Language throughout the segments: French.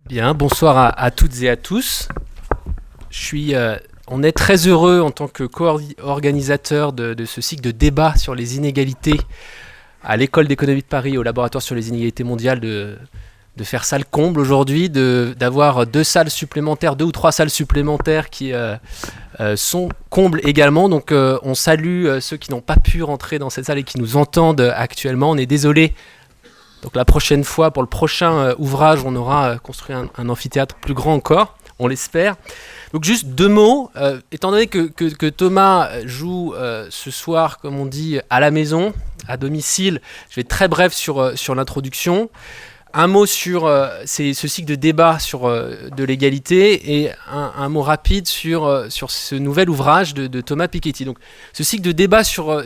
Bien, bonsoir à toutes et à tous. On est très heureux en tant que co-organisateur de ce cycle de débat sur les inégalités à l'École d'économie de Paris, au laboratoire sur les inégalités mondiales, de faire salle comble aujourd'hui, d'avoir deux ou trois salles supplémentaires qui sont combles également. Donc on salue ceux qui n'ont pas pu rentrer dans cette salle et qui nous entendent actuellement. On est désolé. Donc la prochaine fois, pour le prochain ouvrage, on aura construit un amphithéâtre plus grand encore, on l'espère. Donc juste deux mots, étant donné que Thomas joue ce soir, comme on dit, à la maison, à domicile, je vais être très bref sur l'introduction. Un mot sur ce cycle de débat sur de l'égalité et un mot rapide sur ce nouvel ouvrage de Thomas Piketty. Donc, ce cycle de débat sur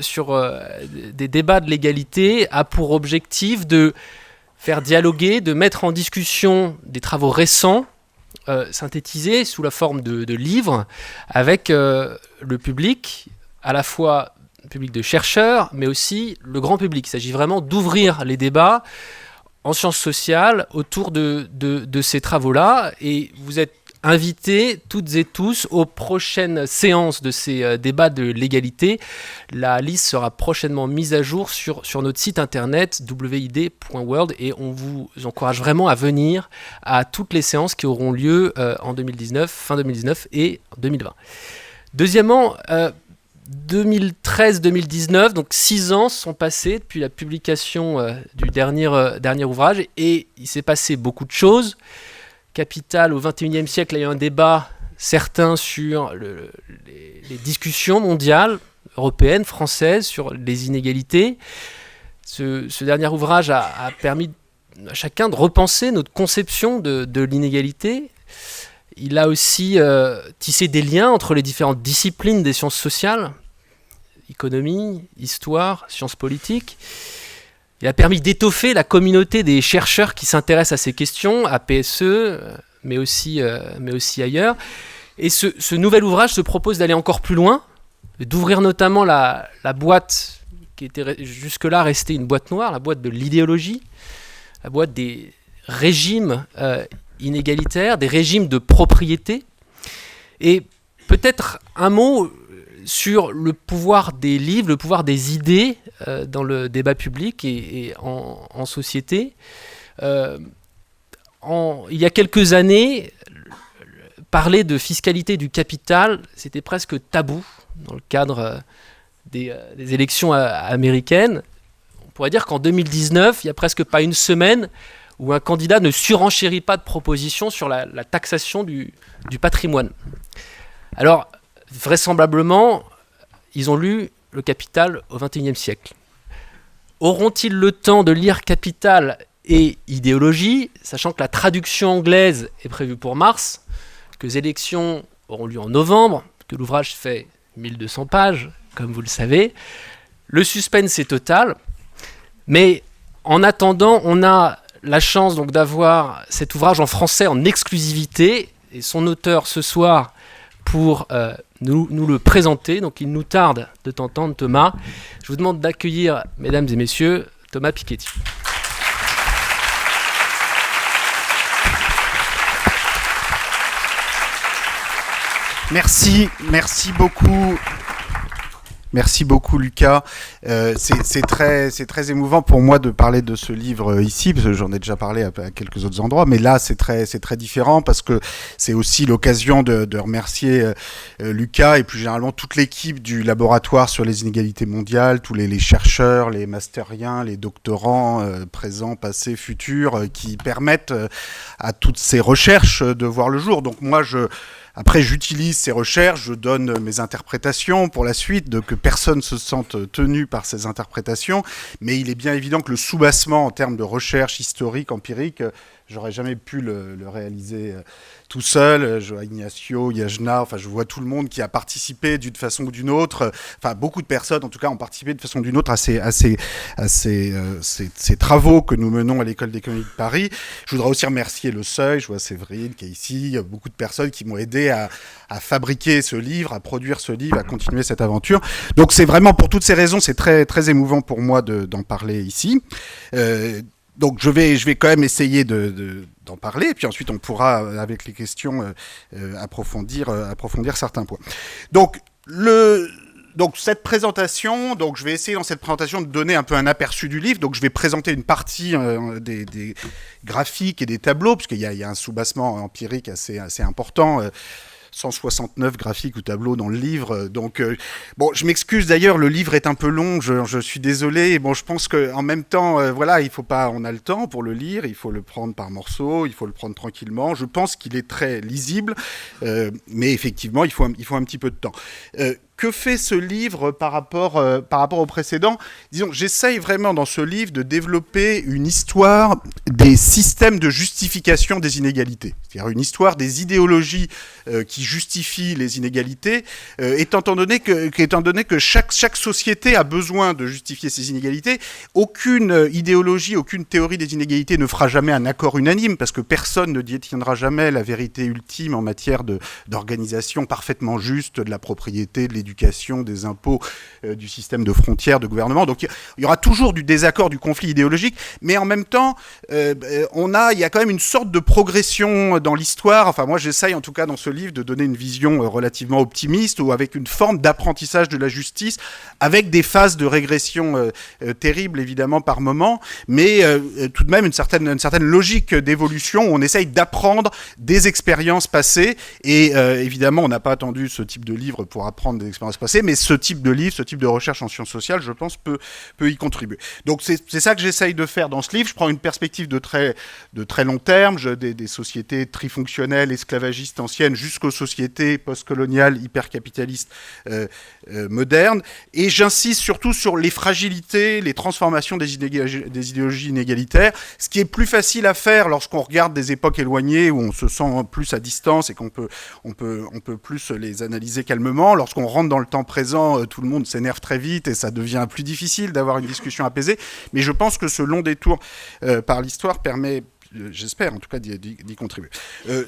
des débats de l'égalité a pour objectif de faire dialoguer, de mettre en discussion des travaux récents, synthétisés sous la forme de livres, avec le public, à la fois le public de chercheurs, mais aussi le grand public. Il s'agit vraiment d'ouvrir les débats en sciences sociales autour de ces travaux-là, et vous êtes invités toutes et tous aux prochaines séances de ces débats de l'égalité. La liste sera prochainement mise à jour sur notre site internet wid.world, et on vous encourage vraiment à venir à toutes les séances qui auront lieu en 2019, fin 2019 et 2020. Deuxièmement, 2013-2019, donc 6 ans sont passés depuis la publication du dernier ouvrage, et il s'est passé beaucoup de choses. Capital au XXIe siècle, il y a eu un débat certain sur les discussions mondiales, européennes, françaises, sur les inégalités. Ce dernier ouvrage a permis à chacun de repenser notre conception de l'inégalité. Il a aussi tissé des liens entre les différentes disciplines des sciences sociales, économie, histoire, sciences politiques. Il a permis d'étoffer la communauté des chercheurs qui s'intéressent à ces questions, à PSE, mais aussi ailleurs. Et ce nouvel ouvrage se propose d'aller encore plus loin, d'ouvrir notamment la boîte qui était jusque-là restée une boîte noire, la boîte de l'idéologie, la boîte des régimes inégalitaires, des régimes de propriété. Et peut-être un mot sur le pouvoir des livres, le pouvoir des idées dans le débat public et en société. Il y a quelques années, parler de fiscalité du capital, c'était presque tabou dans le cadre des élections américaines. On pourrait dire qu'en 2019, il n'y a presque pas une semaine où un candidat ne surenchérit pas de propositions sur la taxation du patrimoine. Alors, vraisemblablement, ils ont lu le Capital au XXIe siècle. Auront-ils le temps de lire Capital et Idéologie, sachant que la traduction anglaise est prévue pour mars, que les élections auront lieu en novembre, que l'ouvrage fait 1200 pages, comme vous le savez. Le suspense est total, mais en attendant, on a la chance donc d'avoir cet ouvrage en français en exclusivité, et son auteur ce soir pour nous le présenter. Donc il nous tarde de t'entendre, Thomas. Je vous demande d'accueillir, mesdames et messieurs, Thomas Piketty. Merci beaucoup. Merci beaucoup, Lucas. C'est très émouvant pour moi de parler de ce livre ici, parce que j'en ai déjà parlé à quelques autres endroits, mais là c'est très différent parce que c'est aussi l'occasion de remercier Lucas et plus généralement toute l'équipe du laboratoire sur les inégalités mondiales, tous les chercheurs, les masteriens, les doctorants présents, passés, futurs, qui permettent à toutes ces recherches de voir le jour. Donc moi Après, j'utilise ces recherches, je donne mes interprétations pour la suite, que personne se sente tenu par ces interprétations. Mais il est bien évident que le soubassement en termes de recherche historique, empirique, j'aurais jamais pu le réaliser tout seul. Je vois Ignacio, Yajna, enfin je vois tout le monde qui a participé d'une façon ou d'une autre. Enfin, beaucoup de personnes, en tout cas, ont participé de façon ou d'une autre à ces travaux que nous menons à l'École d'économie de Paris. Je voudrais aussi remercier Le Seuil, je vois Séverine qui est ici, il y a beaucoup de personnes qui m'ont aidé à fabriquer ce livre, à produire ce livre, à continuer cette aventure. Donc c'est vraiment pour toutes ces raisons, c'est très émouvant pour moi d'en parler ici. Donc je vais quand même essayer d'en parler, puis ensuite on pourra, avec les questions, approfondir certains points. Donc cette présentation, je vais essayer dans cette présentation de donner un peu un aperçu du livre. Donc je vais présenter une partie des graphiques et des tableaux, parce qu'il y a un soubassement empirique assez important. 169 graphiques ou tableaux dans le livre. Donc, je m'excuse d'ailleurs, le livre est un peu long, je suis désolé. Bon, je pense qu'en même temps, il faut pas, on a le temps pour le lire, il faut le prendre par morceaux, il faut le prendre tranquillement. Je pense qu'il est très lisible, mais effectivement, il faut un petit peu de temps. Que fait ce livre par rapport au précédent ? Disons, j'essaye vraiment dans ce livre de développer une histoire des systèmes de justification des inégalités. C'est-à-dire une histoire des idéologies qui justifient les inégalités, étant donné que chaque société a besoin de justifier ces inégalités. Aucune idéologie, aucune théorie des inégalités ne fera jamais un accord unanime, parce que personne ne détiendra jamais la vérité ultime en matière d'organisation parfaitement juste de la propriété, de l'éducation, des impôts, du système de frontières, de gouvernement. Donc il y aura toujours du désaccord, du conflit idéologique, mais en même temps, il y a quand même une sorte de progression dans l'histoire. Enfin, moi, j'essaye en tout cas dans ce livre de donner une vision relativement optimiste, ou avec une forme d'apprentissage de la justice, avec des phases de régression terribles évidemment par moment, mais tout de même une certaine logique d'évolution où on essaye d'apprendre des expériences passées. Et évidemment, on n'a pas attendu ce type de livre pour apprendre des expériences passées, mais ce type de livre, ce type de recherche en sciences sociales, je pense, peut y contribuer. Donc c'est ça que j'essaye de faire dans ce livre. Je prends une perspective de très long terme, des sociétés trifonctionnelles, esclavagistes anciennes, jusqu'aux sociétés postcoloniales, hypercapitalistes modernes, et j'insiste surtout sur les fragilités, les transformations des idéologies inégalitaires, ce qui est plus facile à faire lorsqu'on regarde des époques éloignées où on se sent plus à distance et qu'on peut plus les analyser calmement. Lorsqu'on rentre dans le temps présent, tout le monde s'énerve très vite et ça devient plus difficile d'avoir une discussion apaisée. Mais je pense que ce long détour par l'histoire permet, j'espère en tout cas, d'y contribuer.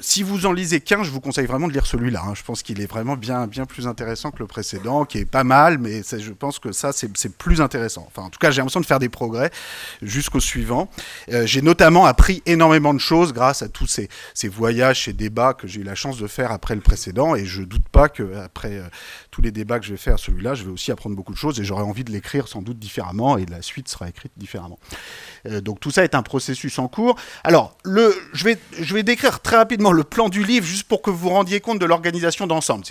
Si vous en lisez qu'un, je vous conseille vraiment de lire celui-là. Je pense qu'il est vraiment bien plus intéressant que le précédent, qui est pas mal, mais je pense que ça, c'est plus intéressant. Enfin, en tout cas, j'ai l'impression de faire des progrès jusqu'au suivant. J'ai notamment appris énormément de choses grâce à tous ces voyages, ces débats que j'ai eu la chance de faire après le précédent, et je doute pas qu'après tous les débats que je vais faire à celui-là, je vais aussi apprendre beaucoup de choses, et j'aurai envie de l'écrire sans doute différemment, et la suite sera écrite différemment. Donc tout ça est un processus en cours. Alors, je vais décrire très rapidement le plan du livre, juste pour que vous vous rendiez compte de l'organisation d'ensemble.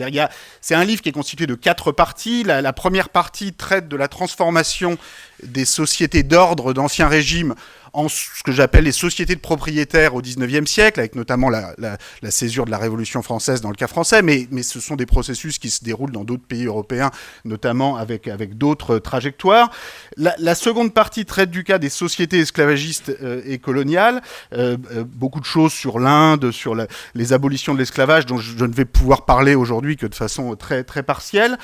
C'est un livre qui est constitué de 4 parties. La première partie traite de la transformation des sociétés d'ordre d'Ancien Régime en ce que j'appelle les sociétés de propriétaires au XIXe siècle, avec notamment la césure de la Révolution française dans le cas français, mais ce sont des processus qui se déroulent dans d'autres pays européens, notamment avec d'autres trajectoires. La seconde partie traite du cas des sociétés esclavagistes et coloniales, beaucoup de choses sur l'Inde, sur les abolitions de l'esclavage, dont je ne vais pouvoir parler aujourd'hui que de façon très, très partielle.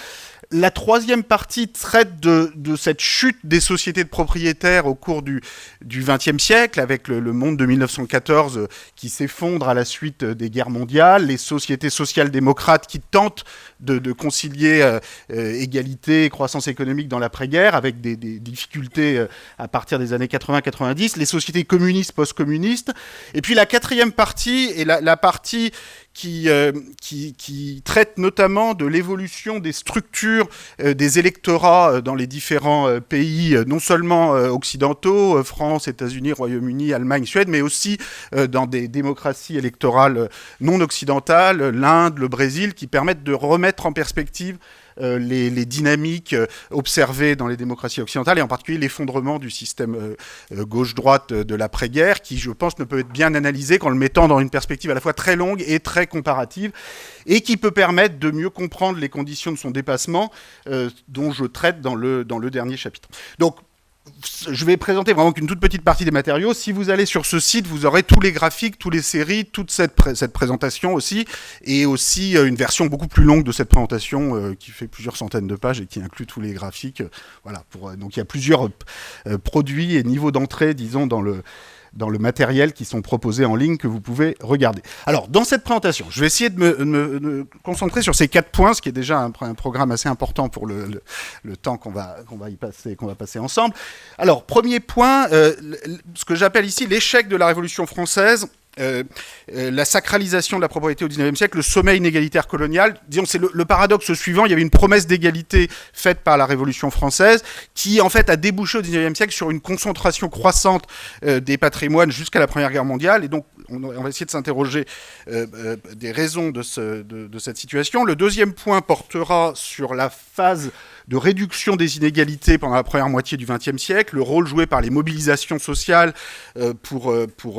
La troisième partie traite de cette chute des sociétés de propriétaires au cours du XXe siècle, avec le monde de 1914 qui s'effondre à la suite des guerres mondiales, les sociétés social-démocrates qui tentent de concilier égalité et croissance économique dans l'après-guerre, avec des difficultés à partir des années 80-90, les sociétés communistes, post-communistes. Et puis la quatrième partie est la partie qui traite notamment de l'évolution des structures des électorats dans les différents pays, non seulement occidentaux, France, États-Unis, Royaume-Uni, Allemagne, Suède, mais aussi dans des démocraties électorales non occidentales, l'Inde, le Brésil, qui permettent de remettre en perspective les dynamiques observées dans les démocraties occidentales, et en particulier l'effondrement du système gauche-droite de l'après-guerre, qui, je pense, ne peut être bien analysé qu'en le mettant dans une perspective à la fois très longue et très comparative, et qui peut permettre de mieux comprendre les conditions de son dépassement, dont je traite dans le dernier chapitre. Donc, je vais présenter vraiment qu'une toute petite partie des matériaux. Si vous allez sur ce site, vous aurez tous les graphiques, toutes les séries, toute cette présentation aussi, et aussi une version beaucoup plus longue de cette présentation qui fait plusieurs centaines de pages et qui inclut tous les graphiques. Voilà. Donc il y a plusieurs produits et niveaux d'entrée, disons, dans dans le matériel qui sont proposés en ligne que vous pouvez regarder. Alors, dans cette présentation, je vais essayer de me concentrer sur ces 4 points, ce qui est déjà un programme assez important pour le temps qu'on va passer ensemble. Alors, premier point, ce que j'appelle ici l'échec de la Révolution française. La sacralisation de la propriété au XIXe siècle, le sommet inégalitaire colonial. Disons, c'est le paradoxe suivant. Il y avait une promesse d'égalité faite par la Révolution française qui, en fait, a débouché au XIXe siècle sur une concentration croissante des patrimoines jusqu'à la Première Guerre mondiale. Et donc, on va essayer de s'interroger des raisons de cette situation. Le deuxième point portera sur la phase de réduction des inégalités pendant la première moitié du XXe siècle, le rôle joué par les mobilisations sociales pour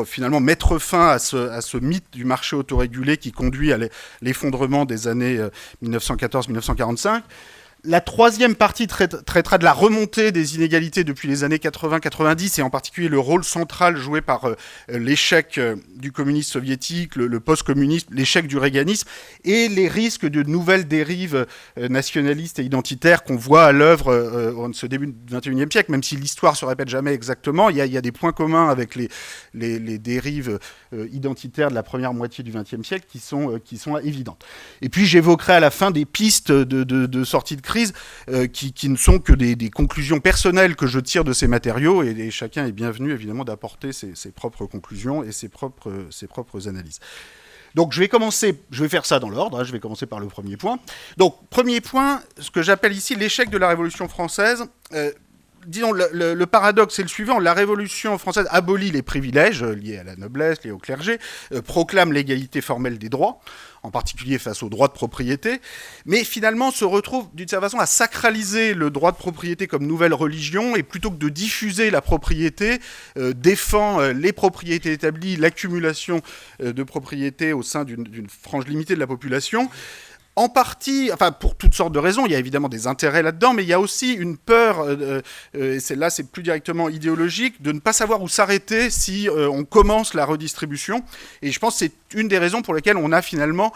finalement mettre fin à ce mythe du marché autorégulé qui conduit à l'effondrement des années 1914-1945. La troisième partie traitera de la remontée des inégalités depuis les années 80-90 et en particulier le rôle central joué par l'échec du communisme soviétique, le post-communisme, l'échec du réaganisme et les risques de nouvelles dérives nationalistes et identitaires qu'on voit à l'œuvre en ce début du XXIe siècle, même si l'histoire se répète jamais exactement. Il y a des points communs avec les dérives identitaires de la première moitié du XXe siècle qui sont évidentes. Et puis j'évoquerai à la fin des pistes de sortie de crise qui ne sont que des conclusions personnelles que je tire de ces matériaux et chacun est bienvenu évidemment d'apporter ses propres conclusions et ses propres analyses. Donc je vais faire ça dans l'ordre, je vais commencer par le premier point. Donc premier point, ce que j'appelle ici l'échec de la Révolution française. Disons, le paradoxe est le suivant, la Révolution française abolit les privilèges liés à la noblesse, liés au clergé, proclame l'égalité formelle des droits, en particulier face au droit de propriété, mais finalement se retrouve d'une certaine façon à sacraliser le droit de propriété comme nouvelle religion, et plutôt que de diffuser la propriété, défend les propriétés établies, l'accumulation de propriétés au sein d'une frange limitée de la population. En partie, enfin pour toutes sortes de raisons, il y a évidemment des intérêts là-dedans, mais il y a aussi une peur, et c'est plus directement idéologique, de ne pas savoir où s'arrêter si on commence la redistribution. Et je pense que c'est une des raisons pour lesquelles on a finalement,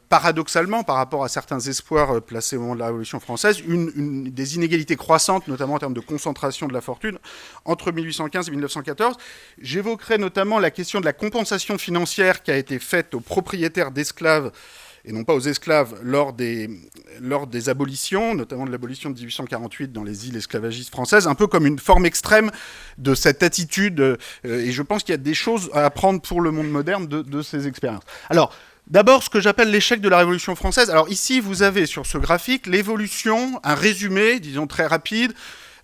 paradoxalement, par rapport à certains espoirs placés au moment de la Révolution française, des inégalités croissantes, notamment en termes de concentration de la fortune, entre 1815 et 1914. J'évoquerai notamment la question de la compensation financière qui a été faite aux propriétaires d'esclaves et non pas aux esclaves lors des abolitions, notamment de l'abolition de 1848 dans les îles esclavagistes françaises, un peu comme une forme extrême de cette attitude. Et je pense qu'il y a des choses à apprendre pour le monde moderne de ces expériences. Alors, d'abord, ce que j'appelle l'échec de la Révolution française. Alors ici, vous avez sur ce graphique l'évolution, un résumé, disons très rapide,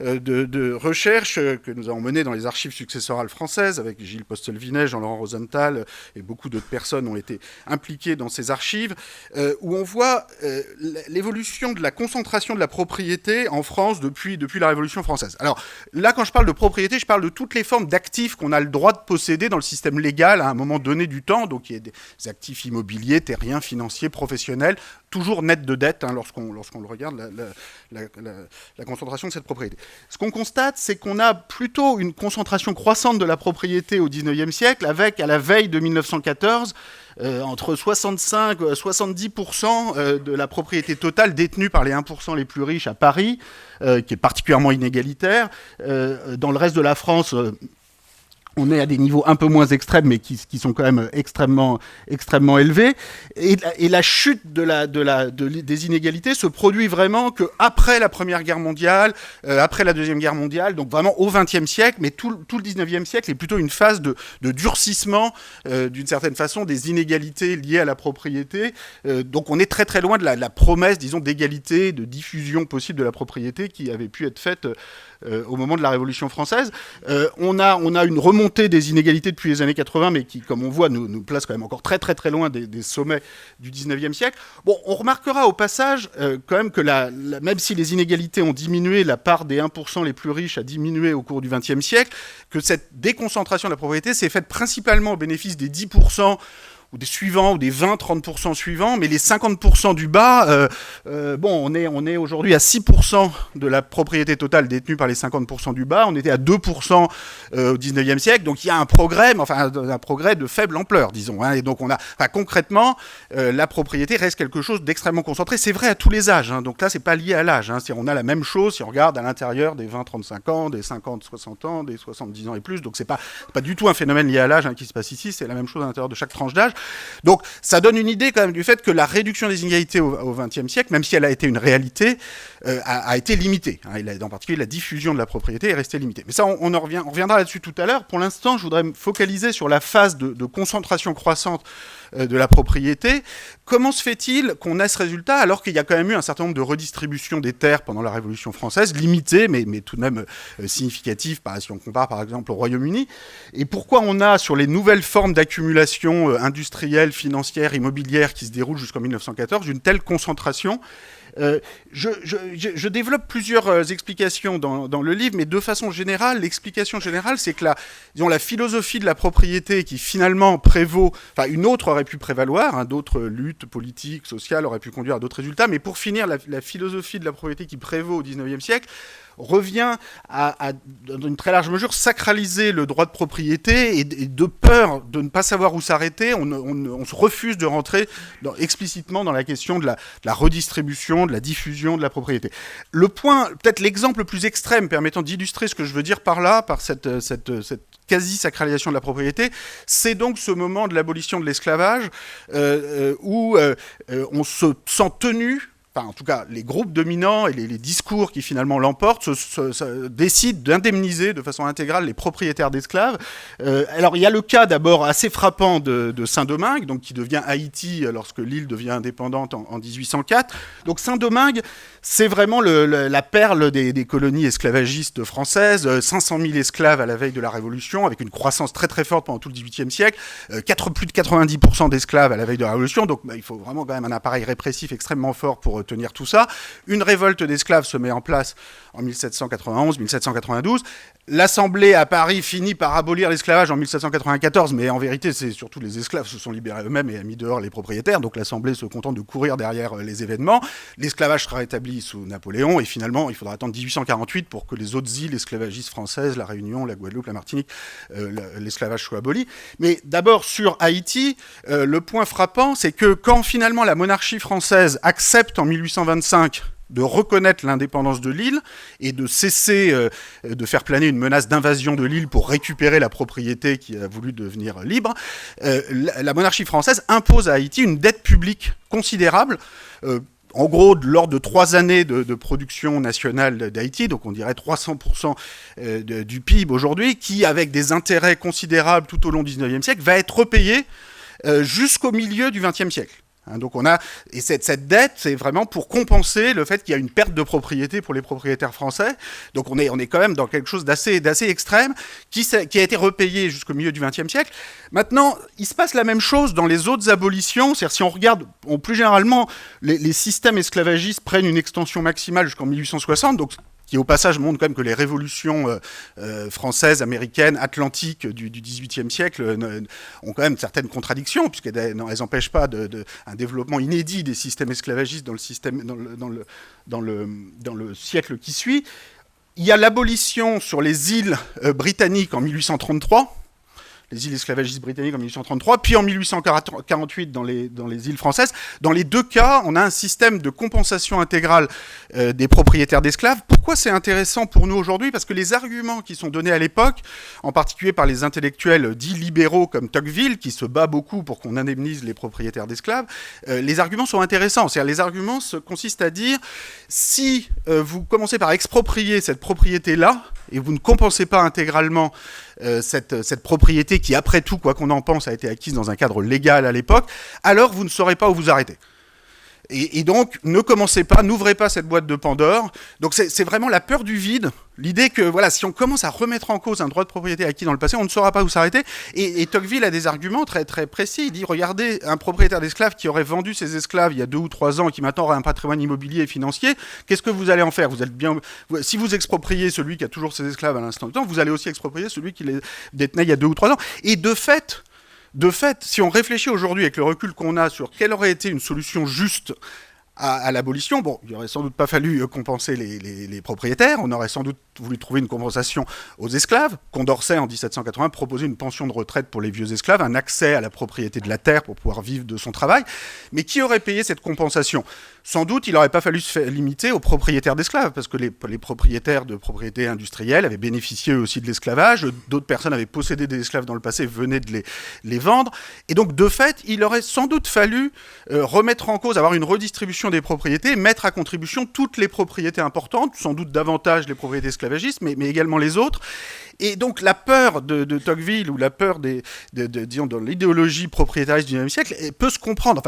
de recherches que nous avons menées dans les archives successorales françaises avec Gilles Postel-Vinet, Jean-Laurent Rosenthal et beaucoup d'autres personnes ont été impliquées dans ces archives, où on voit l'évolution de la concentration de la propriété en France depuis la Révolution française. Alors là, quand je parle de propriété, je parle de toutes les formes d'actifs qu'on a le droit de posséder dans le système légal à un moment donné du temps. Donc il y a des actifs immobiliers, terriens, financiers, professionnels, toujours net de dette lorsqu'on le regarde, la concentration de cette propriété. Ce qu'on constate, c'est qu'on a plutôt une concentration croissante de la propriété au XIXe siècle, avec, à la veille de 1914, entre 65 et 70% de la propriété totale détenue par les 1% les plus riches à Paris, qui est particulièrement inégalitaire. Dans le reste de la France, on est à des niveaux un peu moins extrêmes, mais qui sont quand même extrêmement élevés. Et la chute des inégalités se produit vraiment qu'après la Première Guerre mondiale, après la Deuxième Guerre mondiale, donc vraiment au XXe siècle, mais tout le XIXe siècle est plutôt une phase de durcissement, d'une certaine façon, des inégalités liées à la propriété. Donc on est très très loin de la promesse, disons, d'égalité, de diffusion possible de la propriété qui avait pu être faite au moment de la Révolution française. On a une remontée des inégalités depuis les années 80, mais qui, comme on voit, nous place quand même encore très très très loin des sommets du 19e siècle. Bon, on remarquera au passage quand même que même si les inégalités ont diminué, la part des 1% les plus riches a diminué au cours du 20e siècle, que cette déconcentration de la propriété s'est faite principalement au bénéfice des 10%, ou des suivants, ou des 20-30% suivants, mais les 50% du bas, on est aujourd'hui à 6% de la propriété totale détenue par les 50% du bas, on était à 2% au 19e siècle, donc il y a un progrès, mais enfin un progrès de faible ampleur, disons. Et donc concrètement, la propriété reste quelque chose d'extrêmement concentré. C'est vrai à tous les âges, donc là c'est pas lié à l'âge. On a la même chose si on regarde à l'intérieur des 20-35 ans, des 50-60 ans, des 70 ans et plus. Donc c'est pas du tout un phénomène lié à l'âge qui se passe ici. C'est la même chose à l'intérieur de chaque tranche d'âge. Donc ça donne une idée quand même du fait que la réduction des inégalités au XXe siècle, même si elle a été une réalité, a été limitée. En particulier la diffusion de la propriété est restée limitée. Mais ça on reviendra là-dessus tout à l'heure. Pour l'instant, je voudrais me focaliser sur la phase de concentration croissante de la propriété. Comment se fait-il qu'on a ce résultat alors qu'il y a quand même eu un certain nombre de redistributions des terres pendant la Révolution française, limitées, mais tout de même significatives, si on compare par exemple au Royaume-Uni. Et pourquoi on a, sur les nouvelles formes d'accumulation industrielle, financière, immobilière qui se déroulent jusqu'en 1914, une telle concentration ? Je développe plusieurs explications dans le livre, mais de façon générale, l'explication générale, c'est que la philosophie de la propriété qui finalement prévaut, une autre aurait pu prévaloir, d'autres luttes politiques, sociales auraient pu conduire à d'autres résultats, mais pour finir, la philosophie de la propriété qui prévaut au XIXe siècle revient à, dans une très large mesure, sacraliser le droit de propriété et de peur de ne pas savoir où s'arrêter, on se refuse de rentrer explicitement dans la question de la redistribution, de la diffusion de la propriété. Le point, peut-être l'exemple le plus extrême permettant d'illustrer ce que je veux dire par là, par cette quasi-sacralisation de la propriété, c'est donc ce moment de l'abolition de l'esclavage où on se sent tenu, en tout cas, les groupes dominants et les discours qui finalement l'emportent décident d'indemniser de façon intégrale les propriétaires d'esclaves. Alors, il y a le cas d'abord assez frappant de Saint-Domingue, donc qui devient Haïti lorsque l'île devient indépendante en 1804. Donc Saint-Domingue, c'est vraiment la perle des colonies esclavagistes françaises. 500 000 esclaves à la veille de la Révolution, avec une croissance très très forte pendant tout le XVIIIe siècle. Plus de 90% d'esclaves à la veille de la Révolution. Donc il faut vraiment quand même un appareil répressif extrêmement fort pour tenir tout ça. Une révolte d'esclaves se met en place en 1791-1792. L'Assemblée à Paris finit par abolir l'esclavage en 1794, mais en vérité, c'est surtout les esclaves se sont libérés eux-mêmes et a mis dehors les propriétaires. Donc l'Assemblée se contente de courir derrière les événements. L'esclavage sera rétabli sous Napoléon et finalement, il faudra attendre 1848 pour que les autres îles esclavagistes françaises, la Réunion, la Guadeloupe, la Martinique, l'esclavage soit aboli. Mais d'abord, sur Haïti, le point frappant, c'est que quand finalement la monarchie française accepte en 1825 de reconnaître l'indépendance de l'île et de cesser de faire planer une menace d'invasion de l'île pour récupérer la propriété qui a voulu devenir libre, la monarchie française impose à Haïti une dette publique considérable, en gros de l'ordre de 3 années de production nationale d'Haïti, donc on dirait 300% du PIB aujourd'hui, qui, avec des intérêts considérables tout au long du XIXe siècle, va être repayé jusqu'au milieu du XXe siècle. Donc et cette dette, c'est vraiment pour compenser le fait qu'il y a une perte de propriété pour les propriétaires français. Donc on est quand même dans quelque chose d'assez extrême qui a été repayé jusqu'au milieu du XXe siècle. Maintenant, il se passe la même chose dans les autres abolitions. C'est-à-dire si on regarde plus généralement, les systèmes esclavagistes prennent une extension maximale jusqu'en 1860. Donc qui au passage montre quand même que les révolutions françaises, américaines, atlantiques du XVIIIe siècle ont quand même certaines contradictions, puisqu'elles n'empêchent pas un développement inédit des systèmes esclavagistes dans le siècle qui suit. Il y a l'abolition sur les îles britanniques en 1833, les îles esclavagistes britanniques en 1833, puis en 1848 dans les îles françaises. Dans les deux cas, on a un système de compensation intégrale des propriétaires d'esclaves. Pourquoi c'est intéressant pour nous aujourd'hui ? Parce que les arguments qui sont donnés à l'époque, en particulier par les intellectuels dits libéraux comme Tocqueville, qui se bat beaucoup pour qu'on indemnise les propriétaires d'esclaves, les arguments sont intéressants. C'est-à-dire les arguments consistent à dire, si vous commencez par exproprier cette propriété-là, et vous ne compensez pas intégralement cette propriété qui, après tout, quoi qu'on en pense, a été acquise dans un cadre légal à l'époque, alors vous ne saurez pas où vous arrêter. Et donc, ne commencez pas, n'ouvrez pas cette boîte de Pandore. Donc, c'est vraiment la peur du vide, l'idée que, voilà, si on commence à remettre en cause un droit de propriété acquis dans le passé, on ne saura pas où s'arrêter. Et Tocqueville a des arguments très, très précis. Il dit, regardez, un propriétaire d'esclaves qui aurait vendu ses esclaves il y a 2 ou 3 ans et qui maintenant aurait un patrimoine immobilier et financier, qu'est-ce que vous allez en faire ? Si vous expropriez celui qui a toujours ses esclaves à l'instant du temps, vous allez aussi exproprier celui qui les détenait il y a 2 ou 3 ans. Et de fait, de fait, si on réfléchit aujourd'hui avec le recul qu'on a sur quelle aurait été une solution juste à l'abolition, bon, il n'aurait sans doute pas fallu compenser les propriétaires, on aurait sans doute voulu trouver une compensation aux esclaves. Condorcet, en 1780, proposait une pension de retraite pour les vieux esclaves, un accès à la propriété de la terre pour pouvoir vivre de son travail. Mais qui aurait payé cette compensation ? Sans doute, il n'aurait pas fallu se limiter aux propriétaires d'esclaves, parce que les propriétaires de propriétés industrielles avaient bénéficié eux aussi de l'esclavage, d'autres personnes avaient possédé des esclaves dans le passé, venaient de les vendre, et donc de fait, il aurait sans doute fallu remettre en cause, avoir une redistribution des propriétés, mettre à contribution toutes les propriétés importantes, sans doute davantage les propriétés esclavagistes, mais également les autres. Et donc la peur de Tocqueville ou la peur disons, de l'idéologie propriétariste du XIXe siècle peut se comprendre.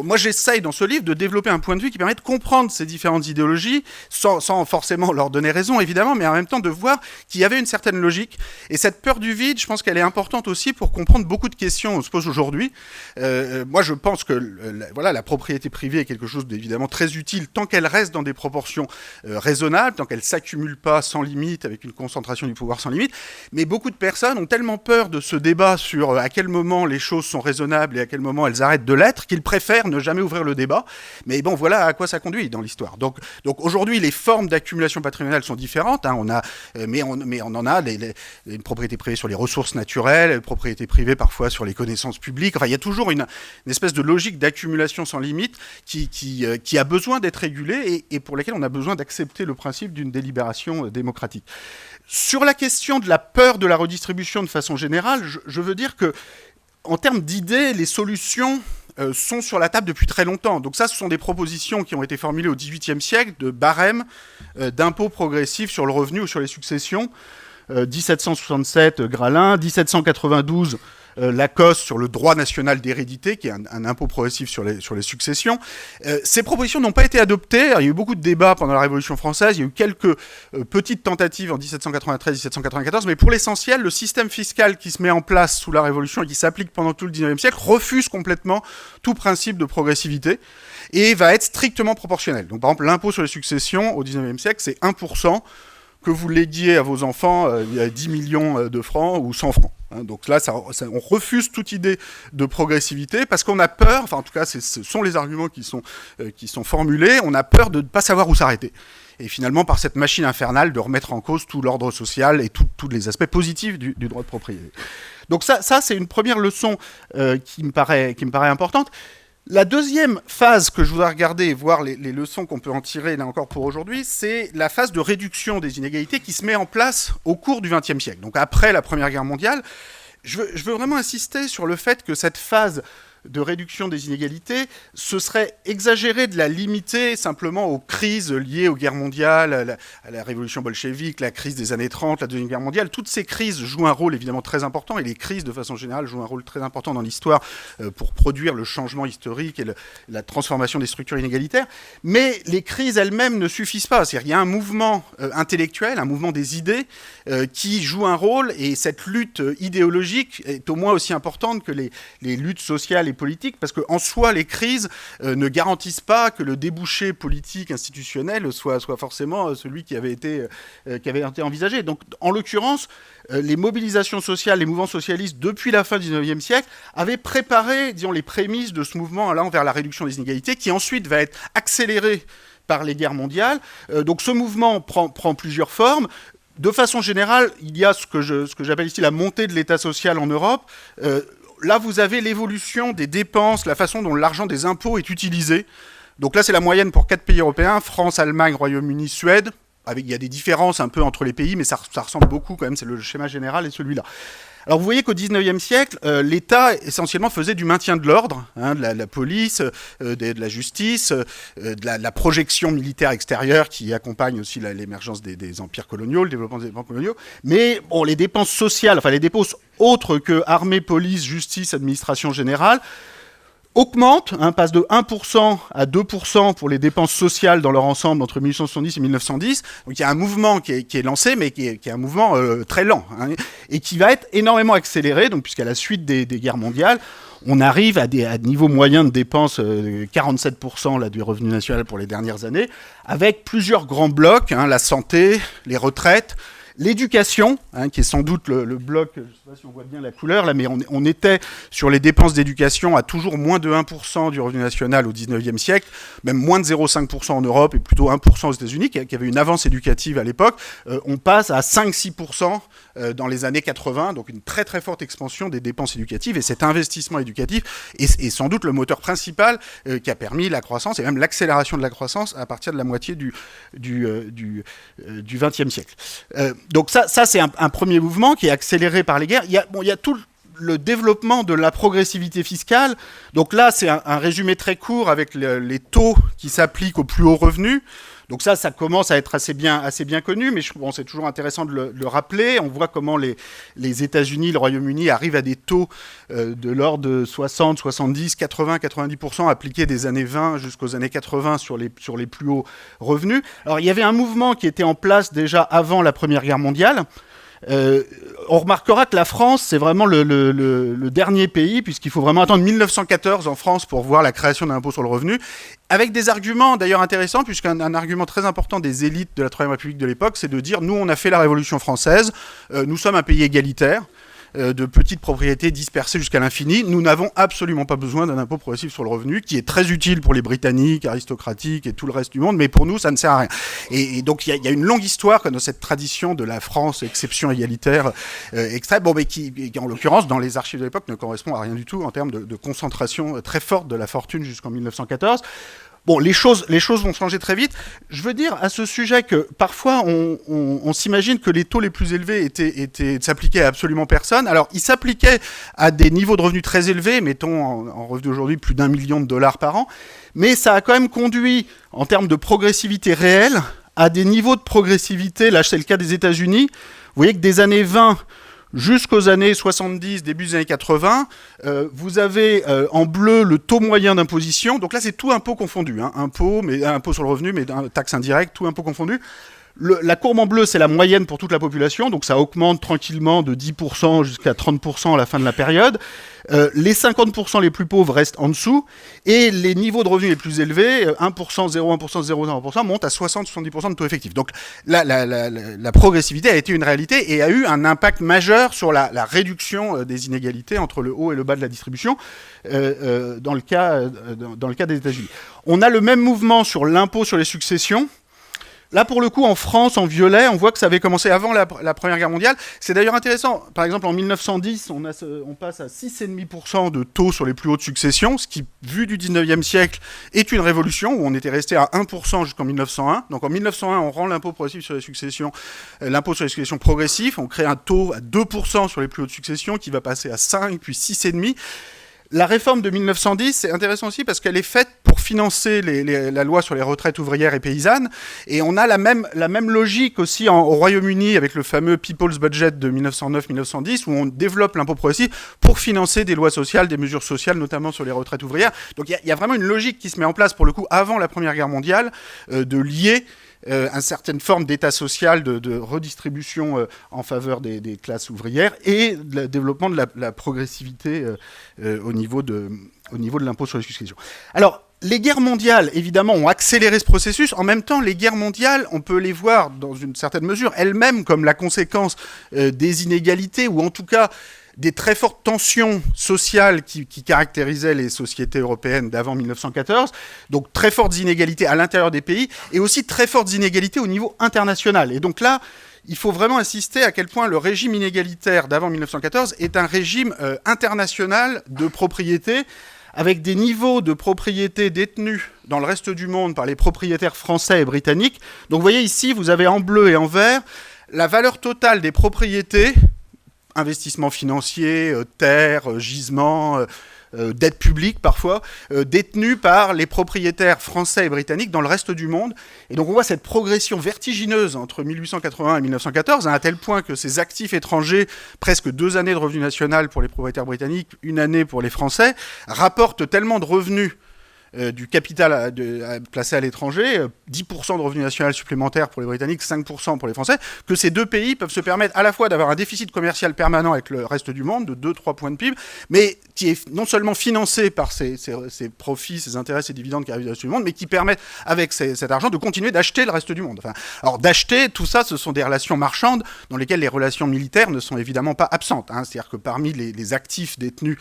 Moi, j'essaye dans ce livre de développer un point de vue qui permet de comprendre ces différentes idéologies, sans forcément leur donner raison, évidemment, mais en même temps de voir qu'il y avait une certaine logique. Et cette peur du vide, je pense qu'elle est importante aussi pour comprendre beaucoup de questions qu'on se pose aujourd'hui. Moi, je pense que la propriété privée est quelque chose d'évidemment très utile tant qu'elle reste dans des proportions raisonnables, tant qu'elle ne s'accumule pas sans limite avec une concentration du pouvoir sans limite, mais beaucoup de personnes ont tellement peur de ce débat sur à quel moment les choses sont raisonnables et à quel moment elles arrêtent de l'être, qu'ils préfèrent ne jamais ouvrir le débat. Mais bon, voilà à quoi ça conduit dans l'histoire. Donc aujourd'hui, les formes d'accumulation patrimoniale sont différentes. Mais on en a une propriété privée sur les ressources naturelles, une propriété privée parfois sur les connaissances publiques. Enfin, il y a toujours une espèce de logique d'accumulation sans limite qui a besoin d'être régulée et pour laquelle on a besoin d'accepter le principe d'une délibération démocratique. Sur la question de la peur de la redistribution de façon générale, je veux dire que, en termes d'idées, les solutions sont sur la table depuis très longtemps. Donc ça, ce sont des propositions qui ont été formulées au XVIIIe siècle de barème d'impôts progressifs sur le revenu ou sur les successions. 1767, Gralin, 1792, Lacoste sur le droit national d'hérédité, qui est un impôt progressif sur les successions. Ces propositions n'ont pas été adoptées. Alors, il y a eu beaucoup de débats pendant la Révolution française. Il y a eu quelques petites tentatives en 1793-1794. Mais pour l'essentiel, le système fiscal qui se met en place sous la Révolution et qui s'applique pendant tout le XIXe siècle refuse complètement tout principe de progressivité et va être strictement proportionnel. Donc, par exemple, l'impôt sur les successions au XIXe siècle, c'est 1%. Que vous léguiez à vos enfants, il y a 10 millions de francs ou 100 francs. Donc là, on refuse toute idée de progressivité parce qu'on a peur, enfin en tout cas, ce sont les arguments qui sont formulés, on a peur de ne pas savoir où s'arrêter. Et finalement, par cette machine infernale, de remettre en cause tout l'ordre social et tous les aspects positifs du droit de propriété. Donc ça c'est une première leçon qui me paraît importante. La deuxième phase que je voudrais regarder et voir les leçons qu'on peut en tirer, là encore pour aujourd'hui, c'est la phase de réduction des inégalités qui se met en place au cours du XXe siècle. Donc après la Première Guerre mondiale, je veux vraiment insister sur le fait que cette phase de réduction des inégalités, ce serait exagéré de la limiter simplement aux crises liées aux guerres mondiales, à la révolution bolchevique, la crise des années 30, la Deuxième Guerre mondiale. Toutes ces crises jouent un rôle évidemment très important, et les crises de façon générale jouent un rôle très important dans l'histoire pour produire le changement historique et la transformation des structures inégalitaires. Mais les crises elles-mêmes ne suffisent pas. C'est-à-dire qu'il y a un mouvement intellectuel, un mouvement des idées qui joue un rôle, et cette lutte idéologique est au moins aussi importante que les luttes sociales et politiques, parce qu'en soi, les crises ne garantissent pas que le débouché politique institutionnel soit forcément celui qui avait été envisagé. Donc, en l'occurrence, les mobilisations sociales, les mouvements socialistes, depuis la fin du XIXe siècle, avaient préparé, disons, les prémices de ce mouvement allant vers la réduction des inégalités, qui ensuite va être accéléré par les guerres mondiales. Donc, ce mouvement prend plusieurs formes. De façon générale, il y a ce que j'appelle ici la montée de l'État social en Europe. Là, vous avez l'évolution des dépenses, la façon dont l'argent des impôts est utilisé. Donc là, c'est la moyenne pour 4 pays européens, France, Allemagne, Royaume-Uni, Suède. Il y a des différences un peu entre les pays, mais ça ressemble beaucoup quand même, c'est le schéma général est celui-là. Alors vous voyez qu'au XIXe siècle, l'État essentiellement faisait du maintien de l'ordre, de la police, de la justice, de la projection militaire extérieure qui accompagne aussi l'émergence des empires coloniaux, le développement des empires coloniaux. Mais bon, les dépenses sociales, enfin les dépenses autres que armée, police, justice, administration générale, augmente, passe de 1% à 2% pour les dépenses sociales dans leur ensemble entre 1870 et 1910. Donc il y a un mouvement qui est lancé, mais qui est un mouvement très lent, et qui va être énormément accéléré, donc, puisqu'à la suite des guerres mondiales, on arrive à des niveaux moyens de dépenses, 47% là, du revenu national pour les dernières années, avec plusieurs grands blocs, la santé, les retraites, L'éducation, qui est sans doute le bloc, je ne sais pas si on voit bien la couleur là, mais on était sur les dépenses d'éducation à toujours moins de 1% du revenu national au 19e siècle, même moins de 0,5% en Europe et plutôt 1% aux États-Unis, qui avait une avance éducative à l'époque. On passe à 5-6% dans les années 80, donc une très très forte expansion des dépenses éducatives, et cet investissement éducatif est sans doute le moteur principal qui a permis la croissance et même l'accélération de la croissance à partir de la moitié du XXe siècle. Donc ça c'est un premier mouvement qui est accéléré par les guerres. Il y a tout le développement de la progressivité fiscale. Donc là, c'est un résumé très court avec les taux qui s'appliquent aux plus hauts revenus. Donc ça commence à être assez bien connu, mais c'est toujours intéressant de le rappeler. On voit comment les États-Unis, le Royaume-Uni arrivent à des taux de l'ordre de 60, 70, 80, 90% appliqués des années 20 jusqu'aux années 80 sur les plus hauts revenus. Alors il y avait un mouvement qui était en place déjà avant la Première Guerre mondiale. On remarquera que la France, c'est vraiment le dernier pays, puisqu'il faut vraiment attendre 1914 en France pour voir la création d'un impôt sur le revenu, avec des arguments d'ailleurs intéressants, puisqu'un argument très important des élites de la Troisième République de l'époque, c'est de dire, nous on a fait la Révolution française, nous sommes un pays égalitaire, de petites propriétés dispersées jusqu'à l'infini. Nous n'avons absolument pas besoin d'un impôt progressif sur le revenu, qui est très utile pour les Britanniques, aristocratiques et tout le reste du monde, mais pour nous, ça ne sert à rien. Et donc, il y a une longue histoire dans cette tradition de la France, exception égalitaire extrême, mais qui, en l'occurrence, dans les archives de l'époque, ne correspond à rien du tout en termes de concentration très forte de la fortune jusqu'en 1914. Bon, les choses vont changer très vite. Je veux dire à ce sujet que parfois on s'imagine que les taux les plus élevés s'appliquaient à absolument personne. Alors, ils s'appliquaient à des niveaux de revenus très élevés, mettons en revenu d'aujourd'hui plus d'1 million de dollars par an, mais ça a quand même conduit, en termes de progressivité réelle, à des niveaux de progressivité, là c'est le cas des États-Unis. Vous voyez que des années 20 jusqu'aux années 70, début des années 80, vous avez en bleu le taux moyen d'imposition. Donc là, c'est tout impôt confondu. Impôt sur le revenu, mais taxe indirecte, tout impôt confondu. La courbe en bleu, c'est la moyenne pour toute la population. Donc ça augmente tranquillement de 10% jusqu'à 30% à la fin de la période. Les 50% les plus pauvres restent en dessous. Et les niveaux de revenus les plus élevés, 1%, 0,1%, 0,1%, montent à 60-70% de taux effectif. Donc la progressivité a été une réalité et a eu un impact majeur sur la réduction des inégalités entre le haut et le bas de la distribution dans le cas des États-Unis. On a le même mouvement sur l'impôt sur les successions. Là, pour le coup, en France, en violet, on voit que ça avait commencé avant la Première Guerre mondiale. C'est d'ailleurs intéressant. Par exemple, en 1910, on passe à 6,5% de taux sur les plus hautes successions, ce qui, vu du 19e siècle, est une révolution, où on était resté à 1% jusqu'en 1901. Donc en 1901, on rend l'impôt progressif sur les successions, l'impôt sur les successions progressif. On crée un taux à 2% sur les plus hautes successions, qui va passer à 5, puis 6,5%. La réforme de 1910, c'est intéressant aussi parce qu'elle est faite pour financer la loi sur les retraites ouvrières et paysannes. Et on a la même logique aussi au Royaume-Uni avec le fameux People's Budget de 1909-1910 où on développe l'impôt progressif pour financer des lois sociales, des mesures sociales, notamment sur les retraites ouvrières. Donc il y a vraiment une logique qui se met en place pour le coup avant la Première Guerre mondiale de lier une certaine forme d'état social, de redistribution en faveur des classes ouvrières et le développement de la progressivité au niveau de l'impôt sur les successions. Alors, les guerres mondiales, évidemment, ont accéléré ce processus. En même temps, les guerres mondiales, on peut les voir dans une certaine mesure elles-mêmes comme la conséquence des inégalités ou en tout cas des très fortes tensions sociales qui caractérisaient les sociétés européennes d'avant 1914, donc très fortes inégalités à l'intérieur des pays, et aussi très fortes inégalités au niveau international. Et donc là, il faut vraiment insister à quel point le régime inégalitaire d'avant 1914 est un régime international de propriété, avec des niveaux de propriété détenus dans le reste du monde par les propriétaires français et britanniques. Donc vous voyez ici, vous avez en bleu et en vert la valeur totale des propriétés, investissements financiers, terres, gisements, dettes publiques parfois, détenues par les propriétaires français et britanniques dans le reste du monde. Et donc on voit cette progression vertigineuse entre 1881 et 1914, à tel point que ces actifs étrangers, presque 2 années de revenu national pour les propriétaires britanniques, 1 année pour les Français, rapportent tellement de revenus du capital placé à l'étranger, 10% de revenu national supplémentaire pour les Britanniques, 5% pour les Français, que ces deux pays peuvent se permettre à la fois d'avoir un déficit commercial permanent avec le reste du monde de 2-3 points de PIB, mais qui est non seulement financé par ces profits, ces intérêts, ces dividendes qui arrivent du reste du monde, mais qui permettent, avec cet argent, de continuer d'acheter le reste du monde. Enfin, alors, d'acheter, tout ça, ce sont des relations marchandes dans lesquelles les relations militaires ne sont évidemment pas absentes. C'est-à-dire que parmi les actifs détenus